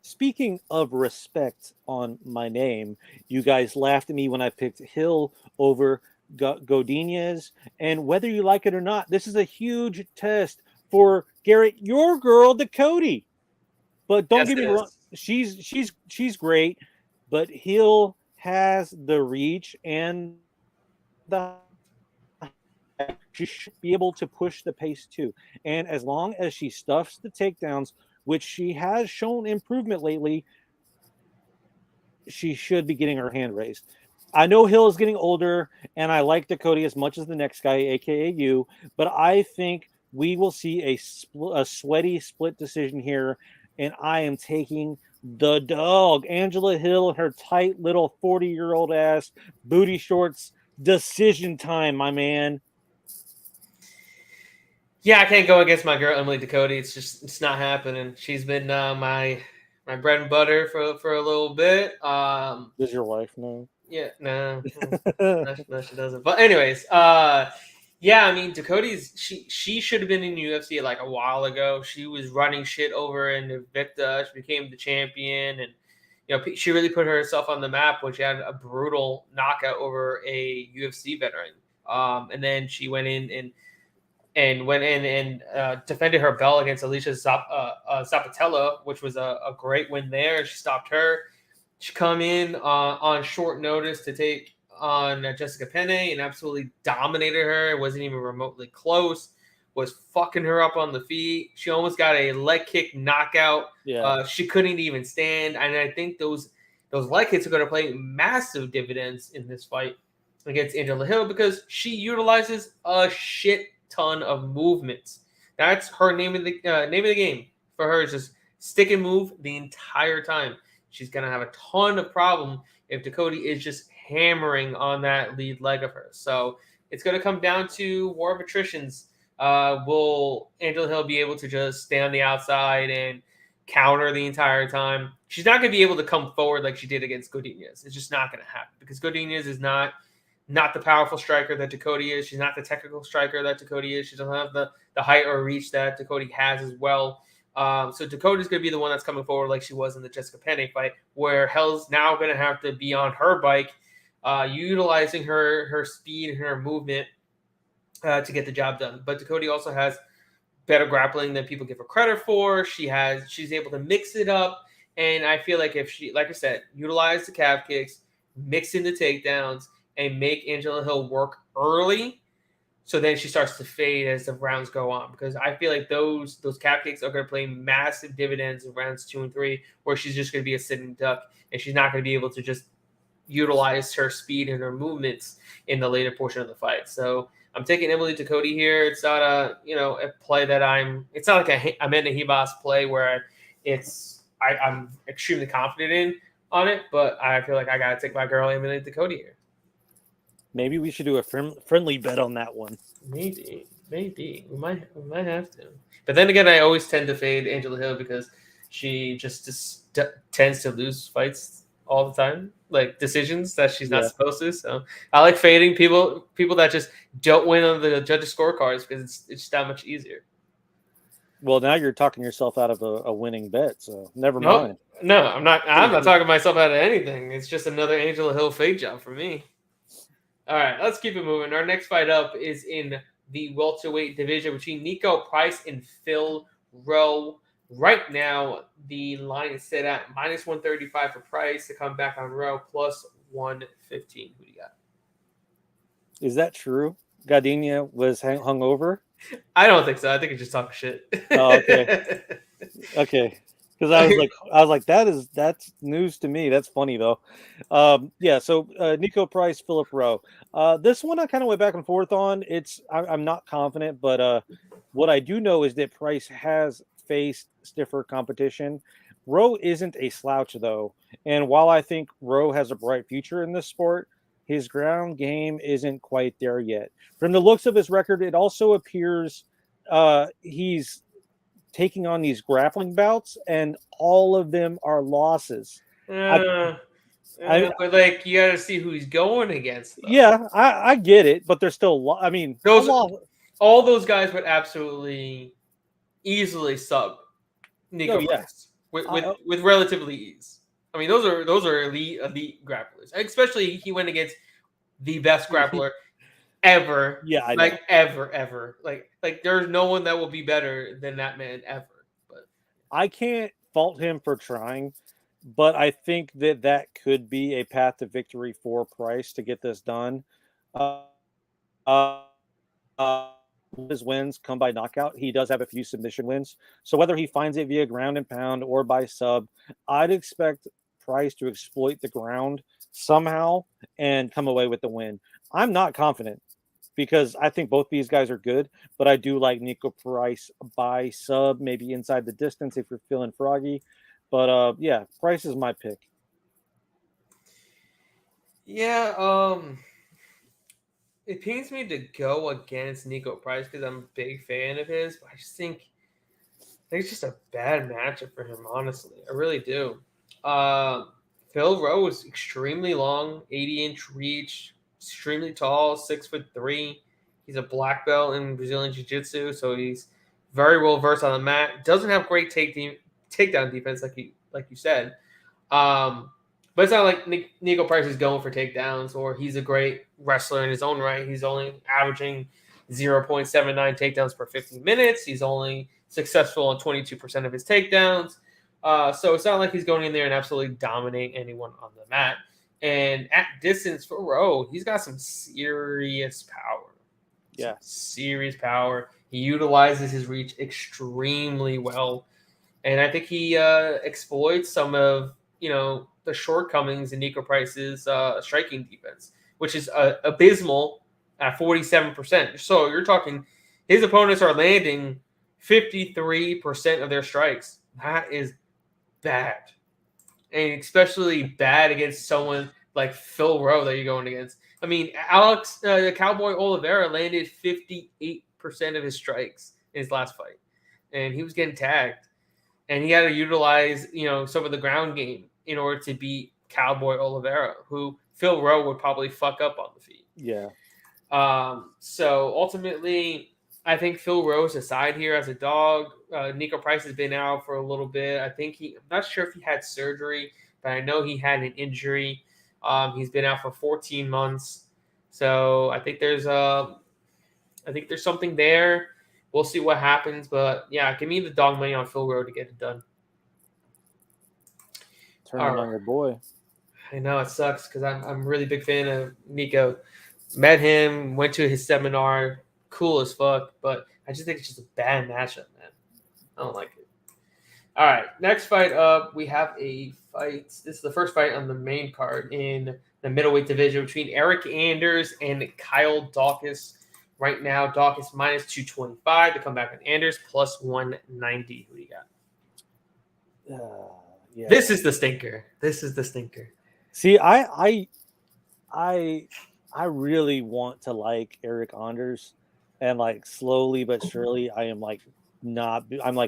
Speaking of respect on my name, you guys laughed at me when I picked Hill over Godinez, and whether you like it or not, this is a huge test for Garrett, your girl, Ducote. But don't get me wrong, she's great, but Hill has the reach and she should be able to push the pace too. And as long as she stuffs the takedowns, which she has shown improvement lately, she should be getting her hand raised. I know Hill is getting older, and I like Ducote as much as the next guy, a.k.a. you, but I think we will see a sweaty split decision here, and I am taking the dog, Angela Hill, and her tight little 40-year-old ass booty shorts. Decision time, my man. Yeah, I can't go against my girl Emily Ducote. It's not happening. She's been my bread and butter for a little bit. Does your wife know? Yeah, no, no, she doesn't. But anyways, yeah, I mean, Dakota's she should have been in UFC like a while ago. She was running shit over in Invicta. She became the champion, and she really put herself on the map when she had a brutal knockout over a UFC veteran. And then she went in and defended her belt against Alicia Zapatella, which was a great win there. She stopped her. She come in on short notice to take on Jessica Penne and absolutely dominated her. It wasn't even remotely close. Was fucking her up on the feet. She almost got a leg kick knockout. Yeah. She couldn't even stand. And I think those leg hits are going to play massive dividends in this fight against Angela Hill because she utilizes a shit ton of movements. That's her name of the game. For her is just stick and move the entire time. She's going to have a ton of problem if Ducote is just hammering on that lead leg of hers. So it's going to come down to war of attritions. Will Angela Hill be able to just stay on the outside and counter the entire time? She's not going to be able to come forward like she did against Godinez. It's just not going to happen because Godinez is not the powerful striker that Ducote is. She's not the technical striker that Ducote is. She doesn't have the height or reach that Ducote has as well. So Ducote is going to be the one that's coming forward like she was in the Jessica Penne fight, where Hell's now going to have to be on her bike, utilizing her speed and her movement to get the job done. But Ducote also has better grappling than people give her credit for. She's able to mix it up, and I feel like if she, like I said, utilize the calf kicks, mix in the takedowns, and make Angela Hill work early, so then she starts to fade as the rounds go on. Because I feel like those calf kicks are going to play massive dividends in rounds 2 and 3, where she's just going to be a sitting duck, and she's not going to be able to just utilize her speed and her movements in the later portion of the fight. So I'm taking Emily Ducote here. It's not a play that it's not like a Amanda Ribas play where I'm extremely confident in on it, but I feel like I got to take my girl Emily Ducote here. Maybe we should do a friendly bet on that one. Maybe we might have to. But then again, I always tend to fade Angela Hill because she just tends to lose fights all the time, like decisions that she's not supposed to. So I like fading people that just don't win on the judges' scorecards because it's just that much easier. Well, now you're talking yourself out of a winning bet, so never mind. No, I'm not talking myself out of anything. It's just another Angela Hill fade job for me. All right, let's keep it moving. Our next fight up is in the welterweight division between Nico Price and Phil Rowe. Right now, the line is set at minus 135 for Price to come back on Rowe, plus 115. Who do you got? Is that true? Gardenia was hung over? I don't think so. I think it's just talking shit. Oh, okay. Okay. Because I was like, that's news to me. That's funny though. So Nico Price, Philip Rowe. This one I kind of went back and forth on. I'm not confident, but what I do know is that Price has faced stiffer competition. Rowe isn't a slouch though, and while I think Rowe has a bright future in this sport, his ground game isn't quite there yet. From the looks of his record, it also appears he's taking on these grappling bouts, and all of them are losses. But like you got to see who he's going against. Though. Yeah, I get it, but there's still. All those guys would absolutely easily sub Nico Price with relatively ease. I mean, those are elite grapplers. Especially he went against the best grappler ever. Yeah, I like know. ever. Like there's no one that will be better than that man ever. But I can't fault him for trying, but I think that could be a path to victory for Price to get this done. His wins come by knockout. He does have a few submission wins. So whether he finds it via ground and pound or by sub, I'd expect Price to exploit the ground somehow and come away with the win. I'm not confident because I think both these guys are good, but I do like Nico Price by sub, maybe inside the distance if you're feeling froggy. But yeah, Price is my pick. Yeah, it pains me to go against Nico Price because I'm a big fan of his, but I think it's just a bad matchup for him, honestly. I really do. Uh, Phil Rowe is extremely long, 80-inch reach, extremely tall, 6'3". He's a black belt in Brazilian Jiu-Jitsu, so he's very well versed on the mat. Doesn't have great takedown defense, like you said. But it's not like Nico Price is going for takedowns or he's a great wrestler in his own right. He's only averaging 0.79 takedowns per 15 minutes. He's only successful on 22% of his takedowns. So it's not like he's going in there and absolutely dominating anyone on the mat. And at distance for Rowe, he's got some serious power. Yeah. Serious power. He utilizes his reach extremely well. And I think he exploits some of, the shortcomings in Nico Price's striking defense, which is abysmal at 47%. So you're talking his opponents are landing 53% of their strikes. That is bad. And especially bad against someone like Phil Rowe that you're going against. I mean, Alex, the Cowboy Oliveira landed 58% of his strikes in his last fight. And he was getting tagged. And he had to utilize, some of the ground game in order to beat Cowboy Oliveira, who Phil Rowe would probably fuck up on the feet. Yeah. So ultimately, I think Phil Rowe's aside here as a dog. Nico Price has been out for a little bit. I'm not sure if he had surgery, but I know he had an injury. He's been out for 14 months. So I think there's something there. We'll see what happens, but yeah, give me the dog money on Phil Rowe to get it done. Turn it on your boy. I know it sucks because I'm a really big fan of Nico. Met him, went to his seminar, cool as fuck, but I just think it's just a bad matchup, man. I don't like it. All right, next fight up, we have a fight. This is the first fight on the main card in the middleweight division between Eric Anders and Kyle Daukaus. Right now, Daukaus minus 225 to come back on Anders plus 190. Who do you got? Yeah. This is the stinker. See, I really want to like Eric Anders, and like slowly but surely, I'm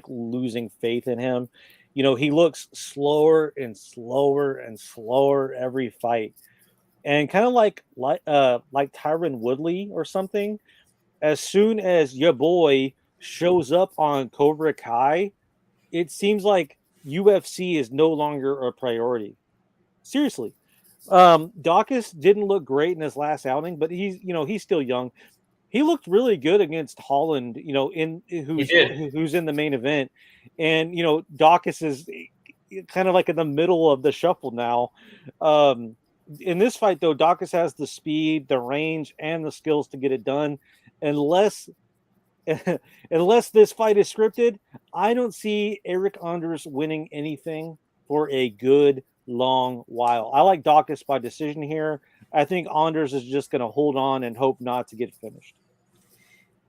losing faith in him. He looks slower and slower and slower every fight, and kind of like Tyron Woodley or something. As soon as your boy shows up on Cobra Kai, it seems like UFC is no longer a priority. Seriously. Daukaus didn't look great in his last outing, but he's still young. He looked really good against Holland, who's in the main event. And Daukaus is kind of like in the middle of the shuffle now. In this fight, though, Daukaus has the speed, the range, and the skills to get it done. Unless this fight is scripted, I don't see Eric Anders winning anything for a good long while. I like Daukaus by decision here. I think Anders is just going to hold on and hope not to get finished.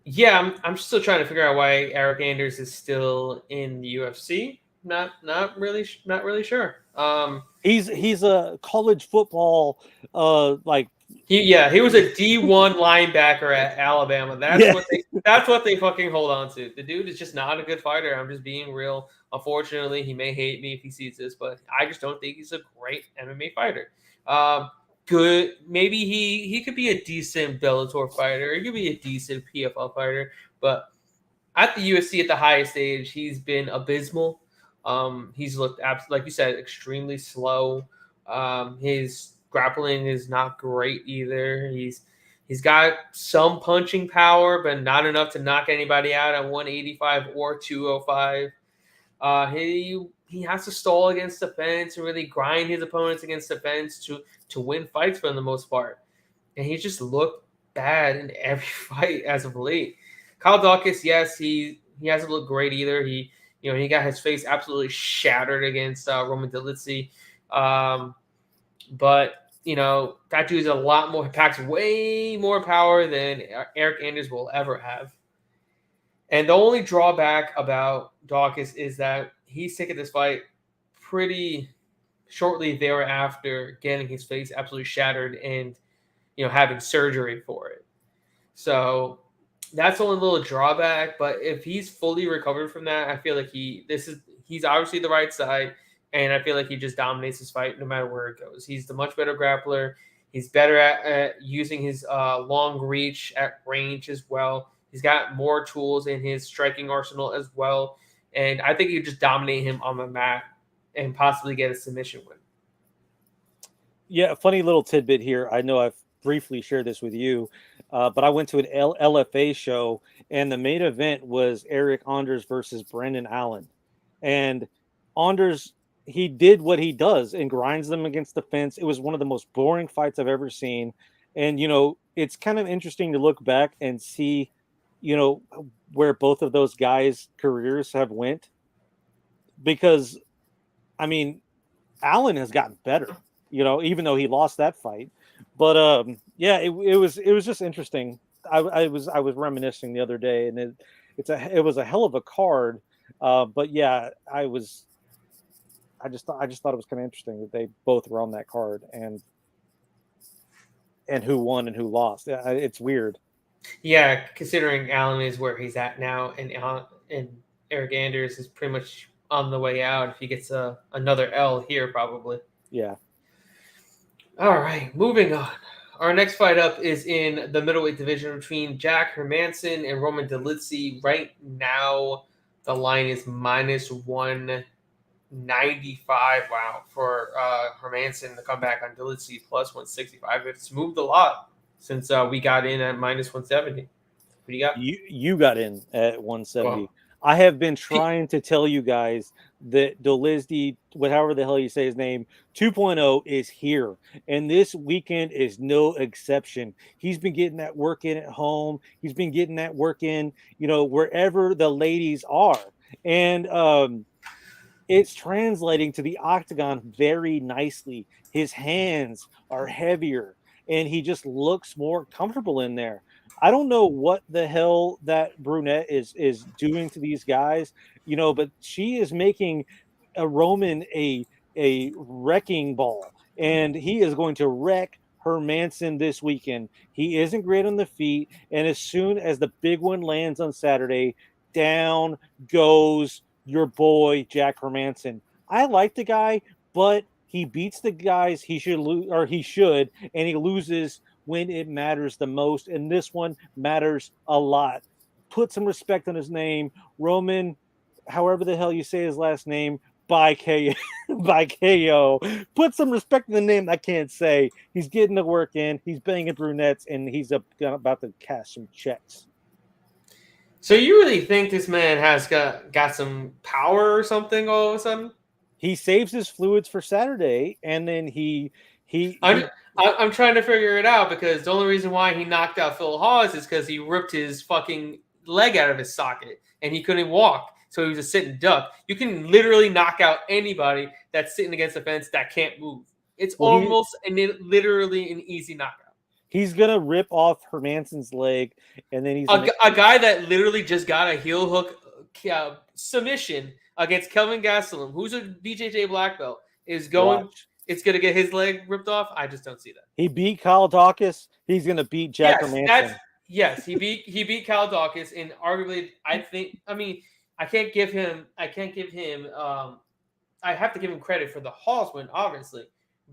Yeah, I'm still trying to figure out why Eric Anders is still in the UFC. Not really sure. He's a college football he was a D1 linebacker at Alabama. That's what they fucking hold on to. The dude is just not a good fighter. I'm just being real. Unfortunately, he may hate me if he sees this, but I just don't think he's a great MMA fighter. Good. Maybe he could be a decent Bellator fighter. He could be a decent PFL fighter, but at the UFC at the highest age, he's been abysmal. He's looked, like you said, extremely slow. His grappling is not great either. He's got some punching power, but not enough to knock anybody out at 185 or 205. He has to stall against the fence and really grind his opponents against the fence to win fights for the most part. And he's just looked bad in every fight as of late. Kyle Daukaus, yes, he hasn't looked great either. He got his face absolutely shattered against Roman Dolidze. But that dude's a lot more, packs way more power than Eric Anders will ever have. And the only drawback about Daukaus is that he's taking this fight pretty shortly thereafter getting his face absolutely shattered and having surgery for it. So that's the only little drawback. But if he's fully recovered from that, I feel like he's obviously the right side, and I feel like he just dominates this fight no matter where it goes. He's the much better grappler. He's better at using his long reach at range as well. He's got more tools in his striking arsenal as well. And I think you just dominate him on the mat and possibly get a submission win. Yeah, a funny little tidbit here. I know I've briefly shared this with you, but I went to an LFA show, and the main event was Eric Anders versus Brendan Allen. And Anders, he did what he does and grinds them against the fence. It was one of the most boring fights I've ever seen. And, it's kind of interesting to look back and see, where both of those guys' careers have went. Because, I mean, Allen has gotten better. Even though he lost that fight, but yeah, it was just interesting. I was reminiscing the other day, and it was a hell of a card. But yeah, I just thought it was kind of interesting that they both were on that card, and who won and who lost. It's weird. Yeah, considering Allen is where he's at now, and Eric Anders is pretty much on the way out if he gets another L here, probably. Yeah. All right, moving on. Our next fight up is in the middleweight division between Jack Hermansson and Roman Dolidze. Right now, the line is minus 195. Wow, for Hermansson to come back on Dolidze plus 165. It's moved a lot since we got in at minus 170. What do you got? You got in at 170. Well, I have been trying to tell you guys that Dolidze, whatever the hell you say his name, 2.0 is here. And this weekend is no exception. He's been getting that work in at home. He's been getting that work in, wherever the ladies are. And it's translating to the octagon very nicely. His hands are heavier, and he just looks more comfortable in there. I don't know what the hell that brunette is doing to these guys, but she is making a Roman a wrecking ball, and he is going to wreck Hermansson this weekend. He isn't great on the feet, and as soon as the big one lands on Saturday, down goes your boy Jack Hermansson. I like the guy, but he beats the guys he should lose, and he loses when it matters the most, and this one matters a lot. Put some respect on his name, Roman, however the hell you say his last name, by KO. By KO. Put some respect in the name I can't say. He's getting the work in, he's banging brunettes, and he's about to cash some checks. So you really think this man has got some power or something all of a sudden? He saves his fluids for Saturday, and then I'm trying to figure it out, because the only reason why he knocked out Phil Hawes is because he ripped his fucking leg out of his socket and he couldn't walk. So he was a sitting duck. You can literally knock out anybody that's sitting against the fence that can't move. It's literally an easy knockout. He's going to rip off Hermansson's leg, and then he's a guy that literally just got a heel hook submission against Kelvin Gastelum, who's a BJJ black belt, is going... Watch. It's going to get his leg ripped off. I just don't see that. He beat Kyle Dawkins. He's going to beat Jack Hermansson. Yes, he beat Kyle Dawkins, and arguably, I can't give him. I have to give him credit for the Hawes win, obviously,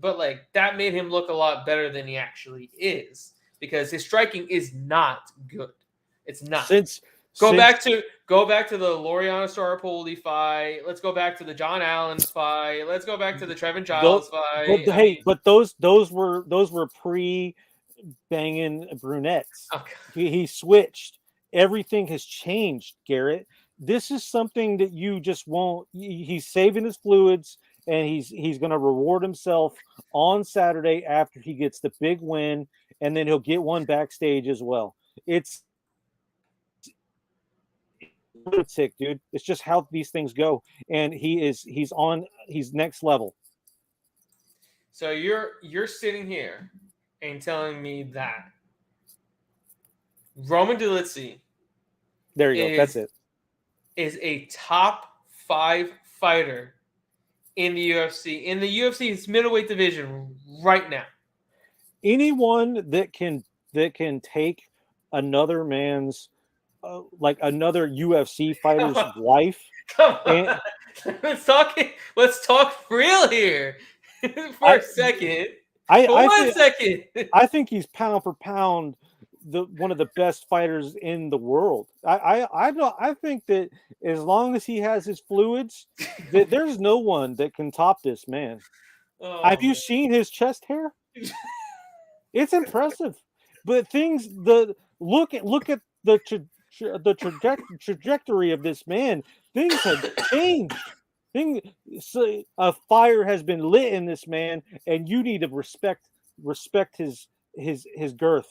but that made him look a lot better than he actually is, because his striking is not good. It's not. Go back to the Loriano Staropoli fight. Let's go back to the John Allen's fight. Let's go back to the Trevin Giles fight. But those were pre-banging brunettes. Okay. He switched. Everything has changed, Garrett. This is something that you just won't. He's saving his fluids, and he's going to reward himself on Saturday after he gets the big win, and then he'll get one backstage as well. It's sick, dude. It's just how these things go, and he's next level. So you're sitting here and telling me that Roman Dolidze, there you go, that's it, is a top 5 fighter in the UFC. In the UFC's middleweight division right now. Anyone that can take another man's like another UFC fighter's wife. Come And on. Let's talk real here for a second. For one second. I think he's pound for pound one of the best fighters in the world. I think that as long as he has his fluids, that there's no one that can top this man. Oh, Have you man. seen his chest hair? It's impressive. But look at the trajectory of this man. Things have changed. A fire has been lit in this man, and you need to respect his girth.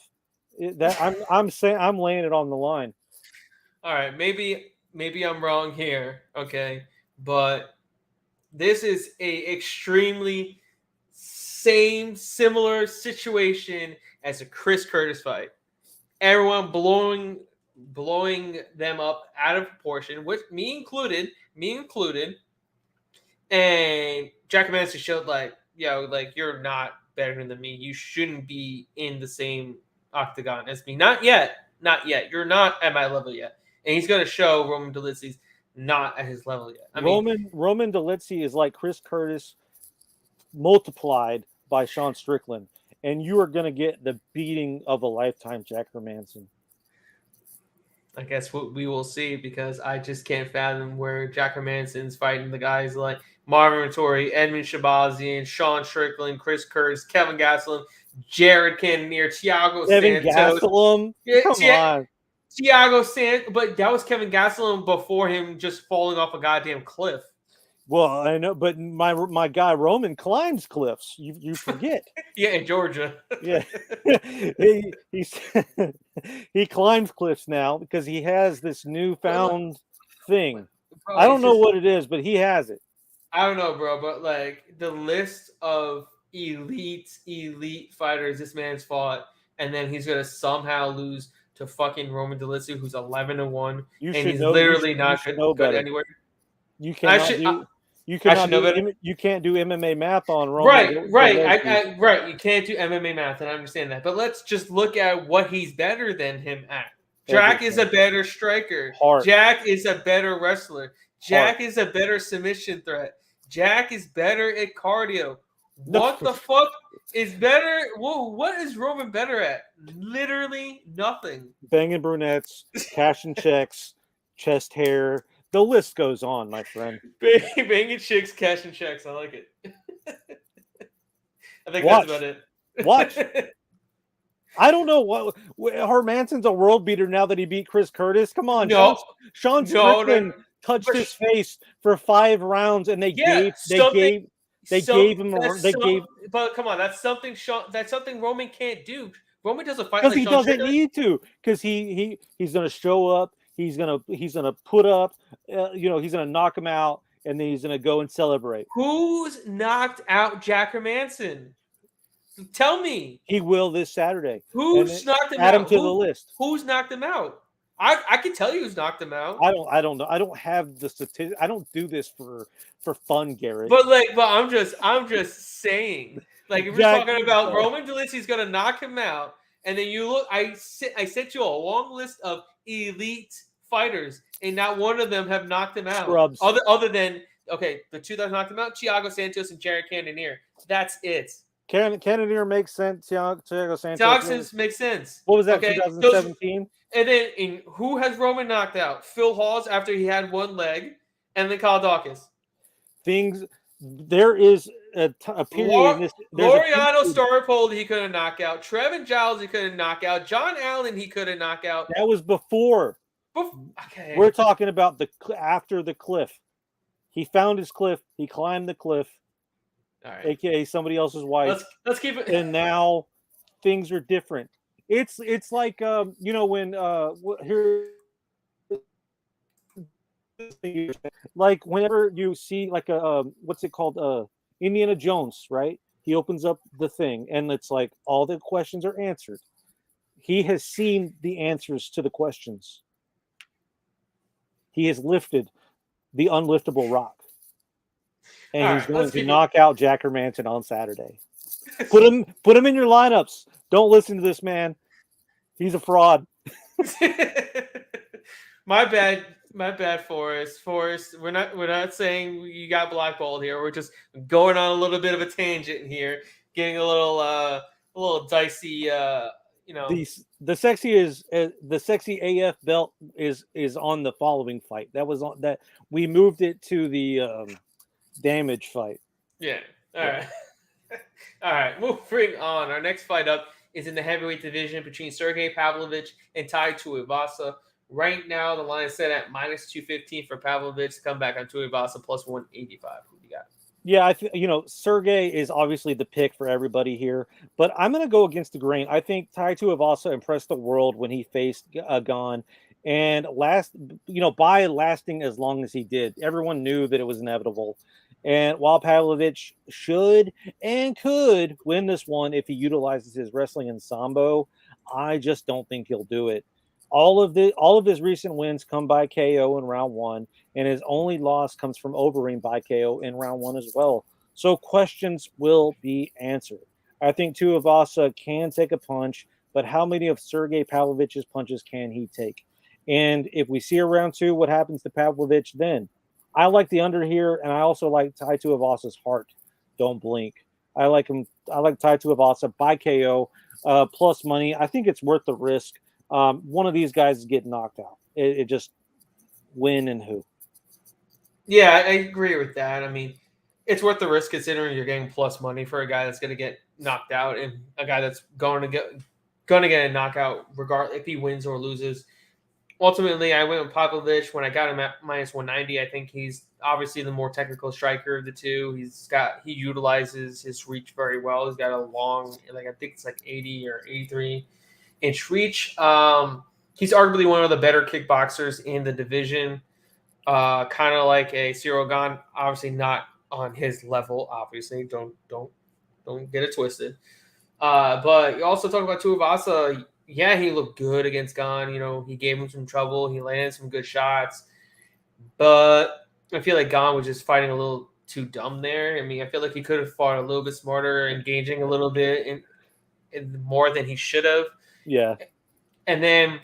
I'm saying I'm laying it on the line. All right, maybe I'm wrong here, okay, but this is a extremely similar situation as a Chris Curtis fight. Everyone blowing them up out of proportion, with me included. And Jack Manson showed like you're not better than me. You shouldn't be in the same octagon as me. Not yet. You're not at my level yet. And he's going to show Roman Dolitzy's not at his level yet. Roman Dolitzy is like Chris Curtis multiplied by Sean Strickland, and you are going to get the beating of a lifetime, Jack Hermanson. I guess we will see, because I just can't fathom where Jack Hermanson's fighting the guys like Marvin Vettori, Edmund Shabazian, Sean Strickland, Chris Curtis, Kevin Gastelum, Jared Cannonier, Thiago Kevin Santos. Gastelum? Come on. Thiago Santos, but that was Kevin Gastelum before him just falling off a goddamn cliff. Well, I know, but my guy Roman climbs cliffs. You forget. Yeah, in Georgia. Yeah, he climbs cliffs now because he has this newfound thing. I don't know what it is, but he has it. I don't know, bro, but like the list of elite fighters this man's fought, and then he's gonna somehow lose to fucking Roman Dolitzy, who's 11-1, and he's literally not good anywhere. You cannot do. You cannot do. You can't do MMA math on Roman. Right. You can't do MMA math, and I understand that. But let's just look at what he's better than him at. Jack is a better striker. Jack is a better wrestler. Jack is a better submission threat. Jack is better at cardio. What the fuck is better? What is Roman better at? Literally nothing. Banging brunettes, cashing checks, chest hair. The list goes on, my friend. Banging chicks, cashing checks. I like it. I think that's about it. Watch. I don't know what Hermanson's a world beater now that he beat Chris Curtis. Come on, no. Sean Strickland touched his face for 5 rounds, and they gave him. But come on, that's something Roman can't do. Roman doesn't fight because he doesn't need to. Because he's going to show up. He's gonna put up. He's gonna knock him out, and then he's gonna go and celebrate. Who's knocked out Jack Hermanson? Tell me. He will this Saturday. Who's knocked him out? Add him to the list. Who's knocked him out? I can tell you who's knocked him out. I don't know. I don't have the statistics. I don't do this for fun, Garrett. But I'm just saying. Like, if we're talking about Roman Dolitzy's gonna knock him out, and then you look. I sent you a long list of elite fighters, and not one of them have knocked him out. Scrubs. Other than the two that knocked him out, Thiago Santos and Jared Cannonier. That's it. Cannonier makes sense. Thiago Santos makes sense. What was that? 2017. And then who has Roman knocked out? Phil Hawes after he had one leg, and then Kyle Dawkins. There is a period. Laureano Staropoli he couldn't knock out. Trevin Giles he couldn't knock out. John Allen he couldn't knock out. That was before. Okay. We're talking about after the cliff. He found his cliff. He climbed the cliff. All right. AKA somebody else's wife. Let's keep it. And now things are different. It's like when here. Like whenever you see like a what's it called Indiana Jones, right? He opens up the thing and it's like all the questions are answered. He has seen the answers to the questions. He has lifted the unliftable rock. and All he's right, going let's to keep knock out Jack Hermanson on Saturday. Put him in your lineups. Don't listen to this man. He's a fraud. My bad, Forrest. Forrest, we're not saying you got blackballed here. We're just going on a little bit of a tangent here, getting a little dicey. You know, The sexy AF belt is on the following fight. That was on that we moved it to the damage fight. yeah. All right. All right, moving on. Our next fight up is in the heavyweight division between Sergey Pavlovich and Tai Tuivasa. Right now, the line is set at -215 for Pavlovich to come back on Tuivasa plus 185. Who do you got? Yeah, Sergey is obviously the pick for everybody here, but I'm going to go against the grain. I think Tai Tuivasa impressed the world when he faced Gon, and by lasting as long as he did, everyone knew that it was inevitable. And while Pavlovich should and could win this one if he utilizes his wrestling and sambo, I just don't think he'll do it. All of his recent wins come by KO in round one, and his only loss comes from Overeem by KO in round one as well. So questions will be answered. I think Tuivasa can take a punch, but how many of Sergey Pavlovich's punches can he take? And if we see a round two, what happens to Pavlovich then? I like the under here, and I also like Tai Tuivasa's heart. Don't blink. I like him. I like Tai Tuivasa by KO plus money. I think it's worth the risk. One of these guys is getting knocked out. It just win and who. Yeah, I agree with that. I mean, it's worth the risk considering you're getting plus money for a guy that's going to get knocked out and a guy that's going to get a knockout regardless if he wins or loses. Ultimately, I went with Pavlovich when I got him at -190. I think he's obviously the more technical striker of the two. He utilizes his reach very well. He's got a long, I think it's 80 or 83-inch reach. He's arguably one of the better kickboxers in the division. Kind of like a Cyril Gane, obviously not on his level. Obviously, don't get it twisted. But you also talk about Tuivasa. Yeah, he looked good against Gane. He gave him some trouble. He landed some good shots. But I feel like Gane was just fighting a little too dumb there. I mean, I feel like he could have fought a little bit smarter, engaging a little bit in more than he should have. Yeah. And then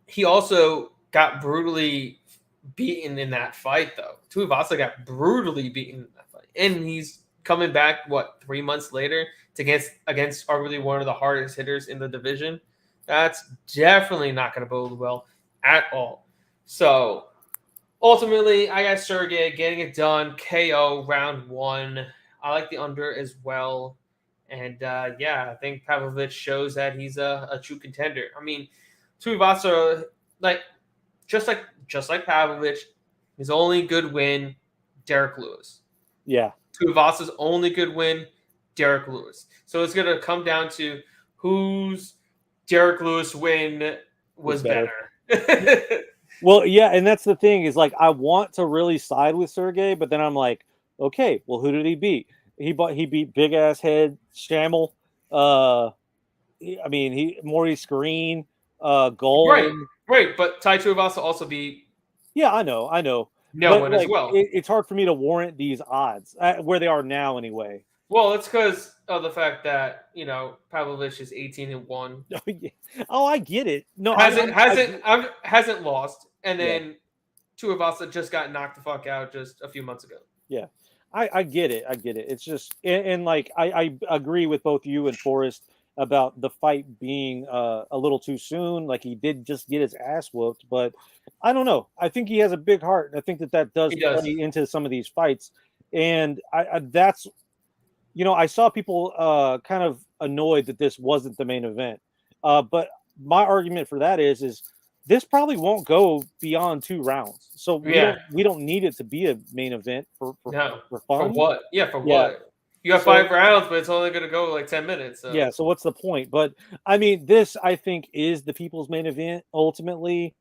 he also got brutally beaten in that fight, though. Tuivasa got brutally beaten in that fight. And he's coming back, 3 months later against arguably one of the hardest hitters in the division. That's definitely not going to bode well at all. So ultimately, I got Sergey getting it done. KO round one. I like the under as well. And I think Pavlovich shows that he's a true contender. I mean, Tuivasa, just like Pavlovich, his only good win, Derek Lewis. Yeah. Tuivasa's only good win, Derek Lewis. So it's going to come down to whose Derek Lewis win was better. Well, yeah, and that's the thing is I want to really side with Sergey, but then I'm like, okay, well, who did he beat? He beat big ass head Shamel. Maurice Green, Golden. Right, but Tai Tuivasa also beat. Yeah, I know. No one as well. It's hard for me to warrant these odds where they are now, anyway. Well, it's because of the fact that Pavlovich is 18-1. Oh, I get it. No, hasn't lost, and then Tuivasa just got knocked the fuck out just a few months ago. Yeah, I get it. It's just and I agree with both you and Forrest about the fight being a little too soon. He did just get his ass whooped, but I don't know. I think he has a big heart. I think that does play into some of these fights, and that's. I saw people kind of annoyed that this wasn't the main event. But my argument for that is this probably won't go beyond 2 rounds. So we don't need it to be a main event for fun. For what? Yeah, for what? You got 5 rounds, but it's only going to go 10 minutes. So. Yeah, so what's the point? But, I mean, this, I think, is the people's main event, ultimately.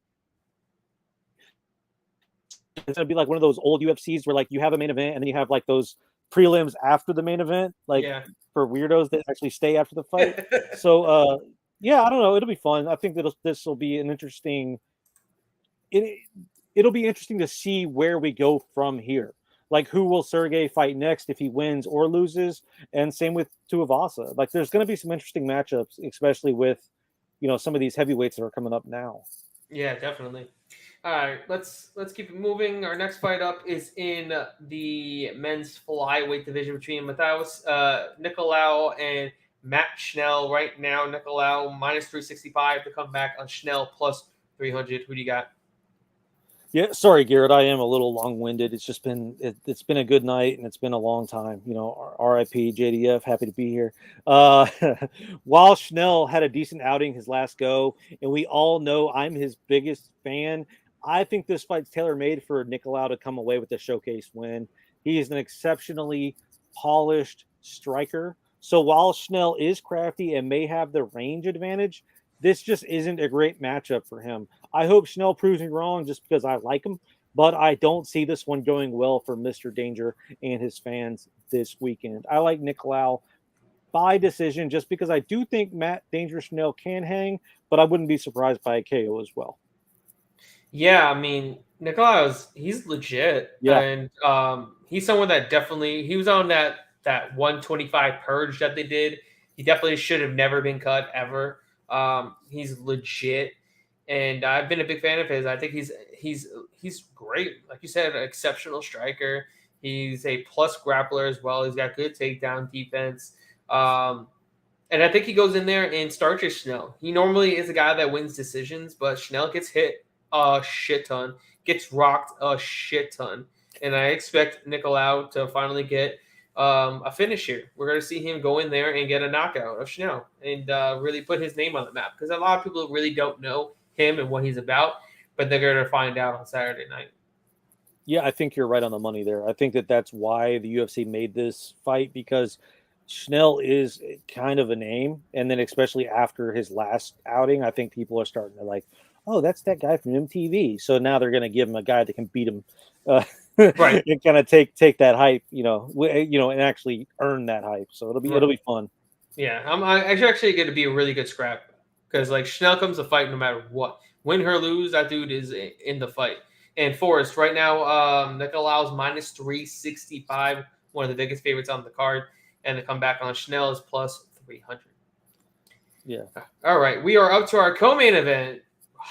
It's going to be like one of those old UFCs where, you have a main event and then you have, those prelims after the main event, for weirdos that actually stay after the fight. So, I don't know. It'll be fun. I think that this will be an interesting. It'll be interesting to see where we go from here. like who will Sergey fight next if he wins or loses, and same with Tuivasa. Like there's going to be some interesting matchups, especially with some of these heavyweights that are coming up now. Yeah, definitely. All right, let's keep it moving. Our next fight up is in the men's flyweight division between Matheus Nicolau and Matt Schnell. Right now, Nicolau minus 365 to come back on Schnell plus 300. Who do you got? Yeah, sorry, Garrett. I am a little long-winded. It's just been it's been a good night and it's been a long time. R.I.P. JDF. Happy to be here. Uh, while Schnell had a decent outing his last go, and we all know I'm his biggest fan, I think this fight's tailor-made for Nicolau to come away with a showcase win. He is an exceptionally polished striker. So while Schnell is crafty and may have the range advantage, this just isn't a great matchup for him. I hope Schnell proves me wrong just because I like him, but I don't see this one going well for Mr. Danger and his fans this weekend. I like Nicolau by decision just because I do think Matt Danger Schnell can hang, but I wouldn't be surprised by a KO as well. Yeah, I mean, he's legit. Yeah. And he's someone that he was on that 125 purge that they did. He definitely should have never been cut ever. He's legit. And I've been a big fan of his. I think he's great. Like you said, an exceptional striker. He's a plus grappler as well. He's got good takedown defense. And I think he goes in there and starches Schnell. He normally is a guy that wins decisions, but Schnell gets hit a shit ton, gets rocked a shit ton. And I expect Nicolau to finally get a finish here. We're going to see him go in there and get a knockout of Schnell and really put his name on the map, because a lot of people really don't know him and what he's about, but they're going to find out on Saturday night. Yeah, I think you're right on the money there. I think that's why the UFC made this fight, because Schnell is kind of a name. And then especially after his last outing, I think people are starting to like, oh, that's that guy from MTV. So now they're going to give him a guy that can beat him right. and kind of take that hype, and actually earn that hype. So it'll be fun. Yeah, I'm actually going to be a really good scrap, because like Schnell comes to fight no matter what. Win or lose, that dude is in the fight. And Forrest, right now, Nicolau's minus 365, one of the biggest favorites on the card. And to come back on Schnell is plus 300. Yeah. All right, we are up to our co-main event.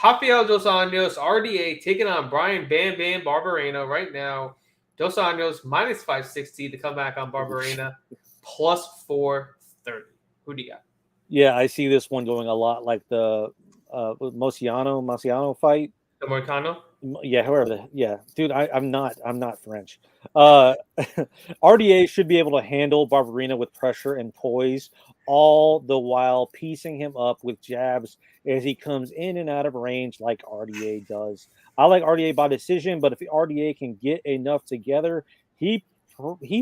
Rafael Dos Anjos, RDA, taking on Brian Bam Bam Barberena. Right now, Dos Anjos minus 560 to come back on Barberena, plus 430. Who do you got? Yeah, I see this one going a lot like the Marciano fight. The Moicano? Yeah, dude, I'm not French. RDA should be able to handle Barberena with pressure and poise, all the while piecing him up with jabs as he comes in and out of range like RDA does. I like RDA by decision, but if the RDA can get enough together, he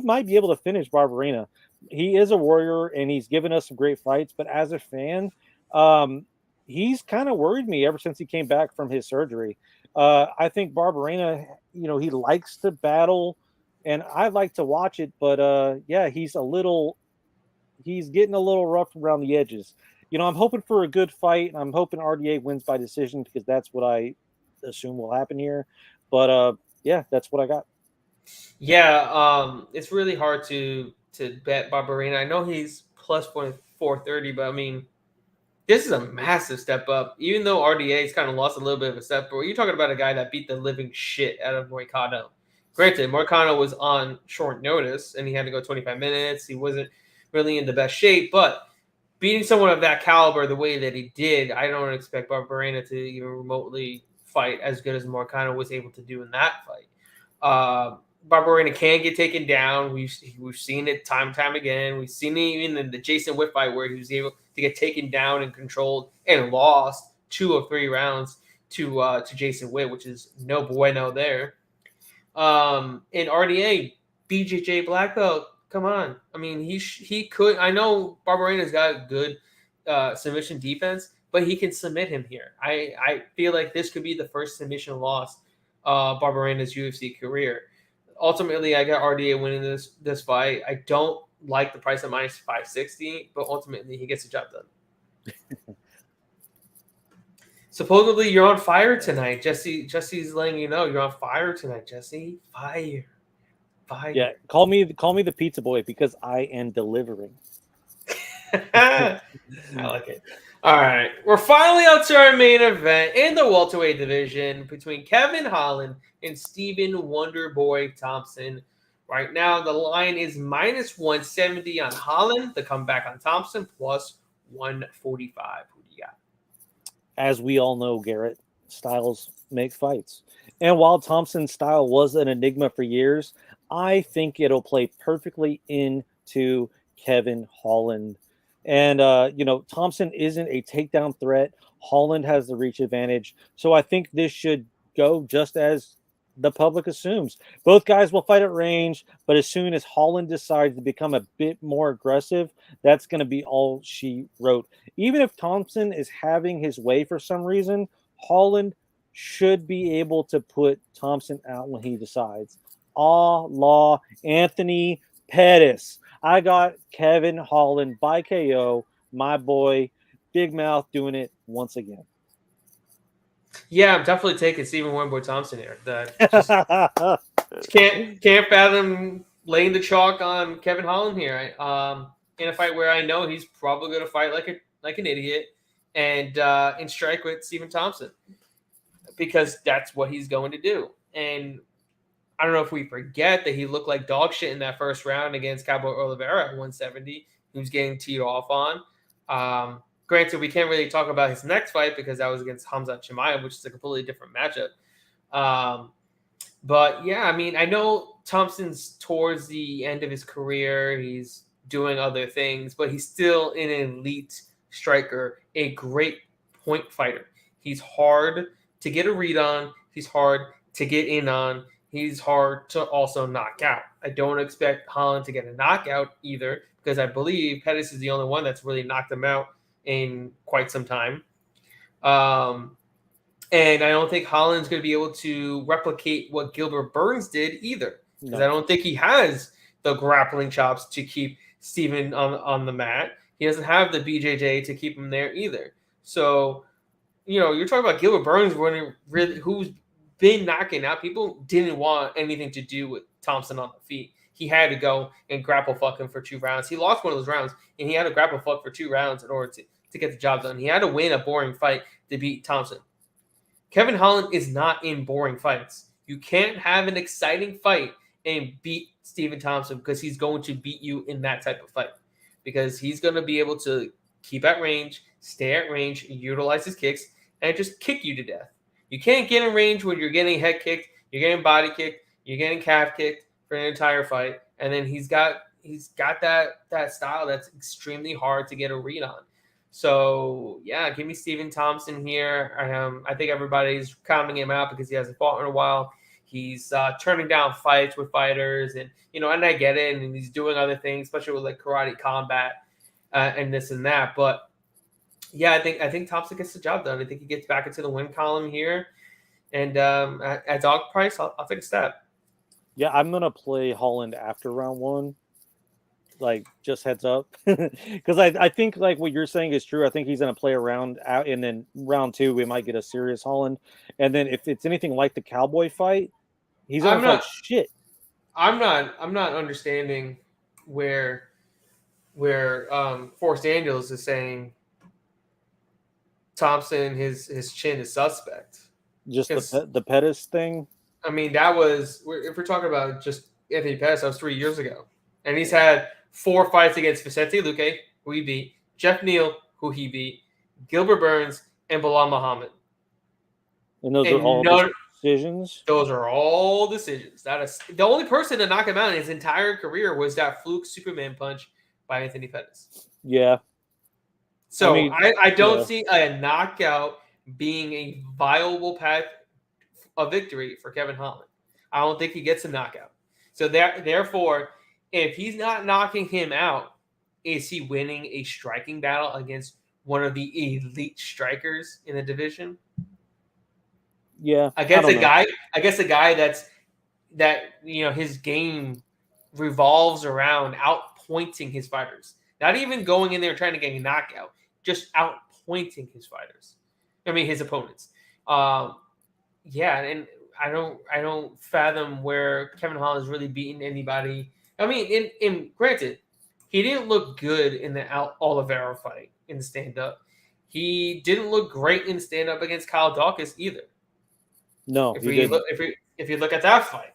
might be able to finish Barberena. He is a warrior and he's given us some great fights, but as a fan, he's kind of worried me ever since he came back from his surgery. I think Barberena, he likes to battle, and I like to watch it, but yeah, he's getting a little rough around the edges. I'm hoping for a good fight, and I'm hoping RDA wins by decision, because that's what I assume will happen here. But yeah, that's what I got. Yeah, it's really hard to bet Barberena. I know he's plus 430, but I mean, this is a massive step up. Even though RDA's kind of lost a little bit of a step, but you're talking about a guy that beat the living shit out of Moicano. Granted, Moicano was on short notice and he had to go 25 minutes. He wasn't really in the best shape, but beating someone of that caliber the way that he did, I don't expect Barberena to even remotely fight as good as Moicano was able to do in that fight. Barberena can get taken down. We've seen it time and time again. We've seen it even in the Jason Witt fight, where he was able to get taken down and controlled and lost 2 of 3 rounds to Jason Witt, which is no bueno there. In RDA, BJJ black belt, come on. I mean, he could. I know Barberena's got good submission defense, but he can submit him here. I feel like this could be the first submission loss Barberena's UFC career. Ultimately, I got RDA winning this fight. I don't like the price of minus 560, but ultimately he gets the job done. Supposedly you're on fire tonight, Jesse. Jesse's letting you know you're on fire tonight, Jesse. Fire. Yeah, call me the pizza boy because I am delivering. I like it. All right, we're finally up to our main event in the welterweight division between Kevin Holland and Stephen Wonderboy Thompson. Right now, the line is minus 170 on Holland. The comeback on Thompson plus 145. Who do you got? As we all know, Garrett, styles make fights. And while Thompson's style was an enigma for years, I think it'll play perfectly into Kevin Holland. And, Thompson isn't a takedown threat. Holland has the reach advantage. So I think this should go just as the public assumes. Both guys will fight at range, but as soon as Holland decides to become a bit more aggressive, that's going to be all she wrote. Even if Thompson is having his way for some reason, Holland should be able to put Thompson out when he decides. A la Anthony Pettis. I got Kevin Holland by KO, my boy, Big Mouth doing it once again. Yeah, I'm definitely taking Stephen Wonderboy Thompson here. Just can't fathom laying the chalk on Kevin Holland here. In a fight where I know he's probably going to fight like an idiot and strike with Stephen Thompson because that's what he's going to do. And I don't know if we forget that he looked like dog shit in that first round against Cowboy Oliveira at 170. He was getting teed off on. Granted, we can't really talk about his next fight because that was against Hamza Chimaev, which is a completely different matchup. But yeah, I mean, I know Thompson's towards the end of his career. He's doing other things, but he's still an elite striker, a great point fighter. He's hard to get a read on. He's hard to get in on. He's hard to also knock out. I don't expect Holland to get a knockout either because I believe Pettis is the only one that's really knocked him out in quite some time. And I don't think Holland's going to be able to replicate what Gilbert Burns did either because I don't think he has the grappling chops to keep Stephen on the mat. He doesn't have the BJJ to keep him there either. So, you're talking about Gilbert Burns who's been knocking out. People didn't want anything to do with Thompson on the feet. He had to go and grapple fuck him for 2 rounds. He lost one of those rounds, and he had to grapple fuck for 2 rounds in order to get the job done. He had to win a boring fight to beat Thompson. Kevin Holland is not in boring fights. You can't have an exciting fight and beat Stephen Thompson because he's going to beat you in that type of fight because he's going to be able to keep at range, stay at range, utilize his kicks, and just kick you to death. You can't get in range when you're getting head kicked, you're getting body kicked, you're getting calf kicked for an entire fight, and then he's got that style that's extremely hard to get a read on. So yeah, give me Stephen Thompson here. I think everybody's counting him out because he hasn't fought in a while. He's turning down fights with fighters, and and I get it, and he's doing other things, especially with like karate combat and this and that. But yeah, I think Thompson gets the job done. I think he gets back into the win column here, and at dog price, I'll take a stab. Yeah, I'm gonna play Holland after round 1. Like, just heads up, because I think like what you're saying is true. I think he's gonna play around out, and then round 2 we might get a serious Holland, and then if it's anything like the Cowboy fight, he's gonna fight shit. I'm not understanding where Forrest Daniels is saying Thompson his chin is suspect. Just the Pettis thing. I mean, that was if we're talking about just Anthony Pettis, that was 3 years ago, and he's had 4 fights against Vicente Luque, who he beat, Jeff Neal, who he beat, Gilbert Burns, and Bilal Muhammad. And those are all decisions? Those are all decisions. That is the only person to knock him out in his entire career was that fluke Superman punch by Anthony Pettis. Yeah. So I don't see a knockout being a viable path of victory for Kevin Holland. I don't think he gets a knockout. So therefore, if he's not knocking him out, is he winning a striking battle against one of the elite strikers in the division? Yeah. Against a guy that his game revolves around outpointing his fighters. Not even going in there trying to get a knockout, just outpointing his fighters. I mean his opponents. And don't fathom where Kevin Holland has really beaten anybody. I mean, in granted, he didn't look good in the Oliveira fight in the stand up. He didn't look great in stand up against Kyle Dawkins either. No, If he we didn't. look, if you look at that fight,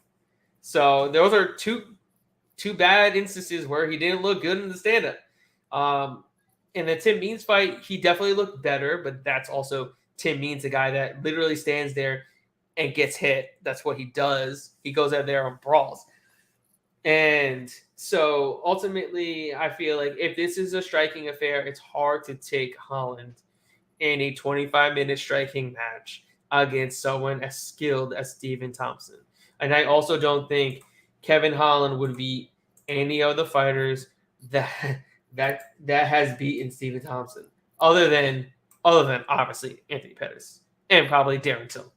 so those are two bad instances where he didn't look good in the stand up. In the Tim Means fight, he definitely looked better, but that's also Tim Means, a guy that literally stands there and gets hit. That's what he does. He goes out there and brawls. And so ultimately, I feel like if this is a striking affair, it's hard to take Holland in a 25-minute striking match against someone as skilled as Stephen Thompson. And I also don't think Kevin Holland would beat any of the fighters that has beaten Stephen Thompson, other than obviously Anthony Pettis and probably Darren Till.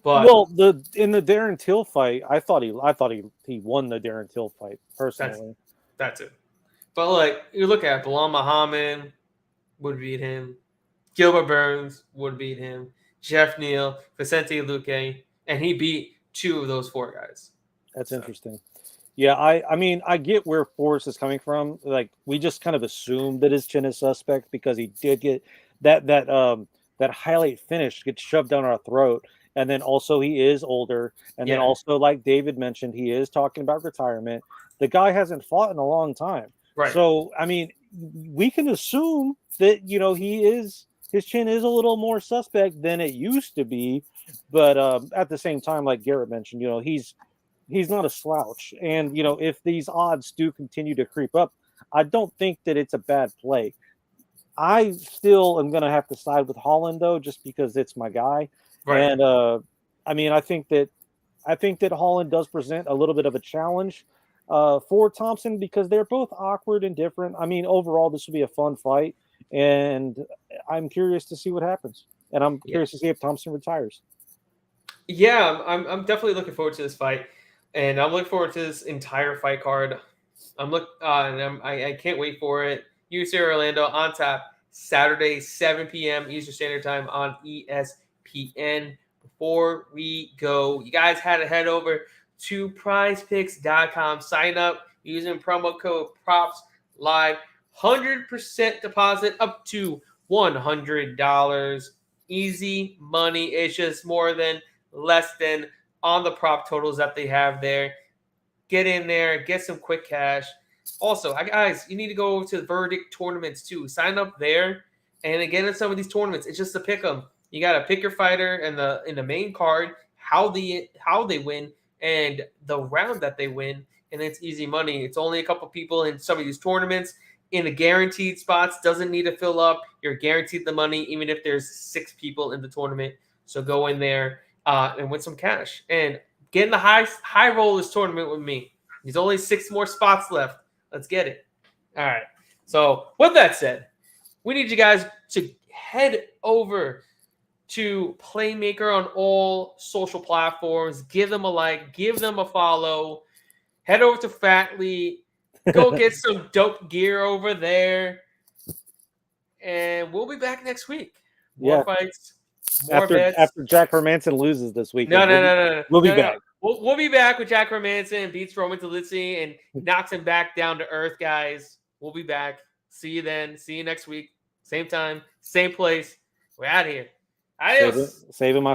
But well, in the Darren Till fight, I thought he won the Darren Till fight personally. That's it. But like you look at Bilal Muhammad would beat him, Gilbert Burns would beat him, Jeff Neal, Vicente Luque, and he beat 2 of those 4 guys. That's interesting. Yeah, I mean, I get where Forrest is coming from. Like, we just kind of assumed that his chin is suspect because he did get that highlight finish gets shoved down our throat. And then also he is older. And then also, like David mentioned, he is talking about retirement. The guy hasn't fought in a long time. Right. So, I mean, we can assume that, his chin is a little more suspect than it used to be. But at the same time, like Garrett mentioned, he's not a slouch. And, if these odds do continue to creep up, I don't think that it's a bad play. I still am going to have to side with Holland, though, just because it's my guy. Right. And, I mean, I think that Holland does present a little bit of a challenge for Thompson because they're both awkward and different. I mean, overall, this will be a fun fight. And I'm curious to see what happens. And I'm curious to see if Thompson retires. Yeah, I'm definitely looking forward to this fight. And I'm looking forward to this entire fight card. I can't wait for it. UFC Orlando on tap Saturday, 7 p.m. Eastern Standard Time on ESPN. Before we go, you guys had to head over to PrizePicks.com. Sign up using promo code PropsLive. 100% deposit up to $100. Easy money. It's just less than on the prop totals that they have there. Get in there, get some quick cash. Also, guys, you need to go over to the Verdict tournaments too. Sign up there, and again, in some of these tournaments, it's just to pick them. You got to pick your fighter in the main card, how they win, and the round that they win, and it's easy money. It's only a couple people in some of these tournaments. In the guaranteed spots, doesn't need to fill up. You're guaranteed the money, even if there's 6 people in the tournament. So go in there and win some cash. And get in the high rollers tournament with me. There's only 6 more spots left. Let's get it. All right. So with that said, we need you guys to head over to Playmaker on all social platforms. Give them a like. Give them a follow. Head over to Fatly. Go get some dope gear over there. And we'll be back next week. More fights. More bets. After Jack Hermanson loses this week. No. We'll be back. We'll be back with Jack Hermanson, beats Roman Dolidze and knocks him back down to earth, guys. We'll be back. See you then. See you next week. Same time, same place. We're out of here. Adios. Save him,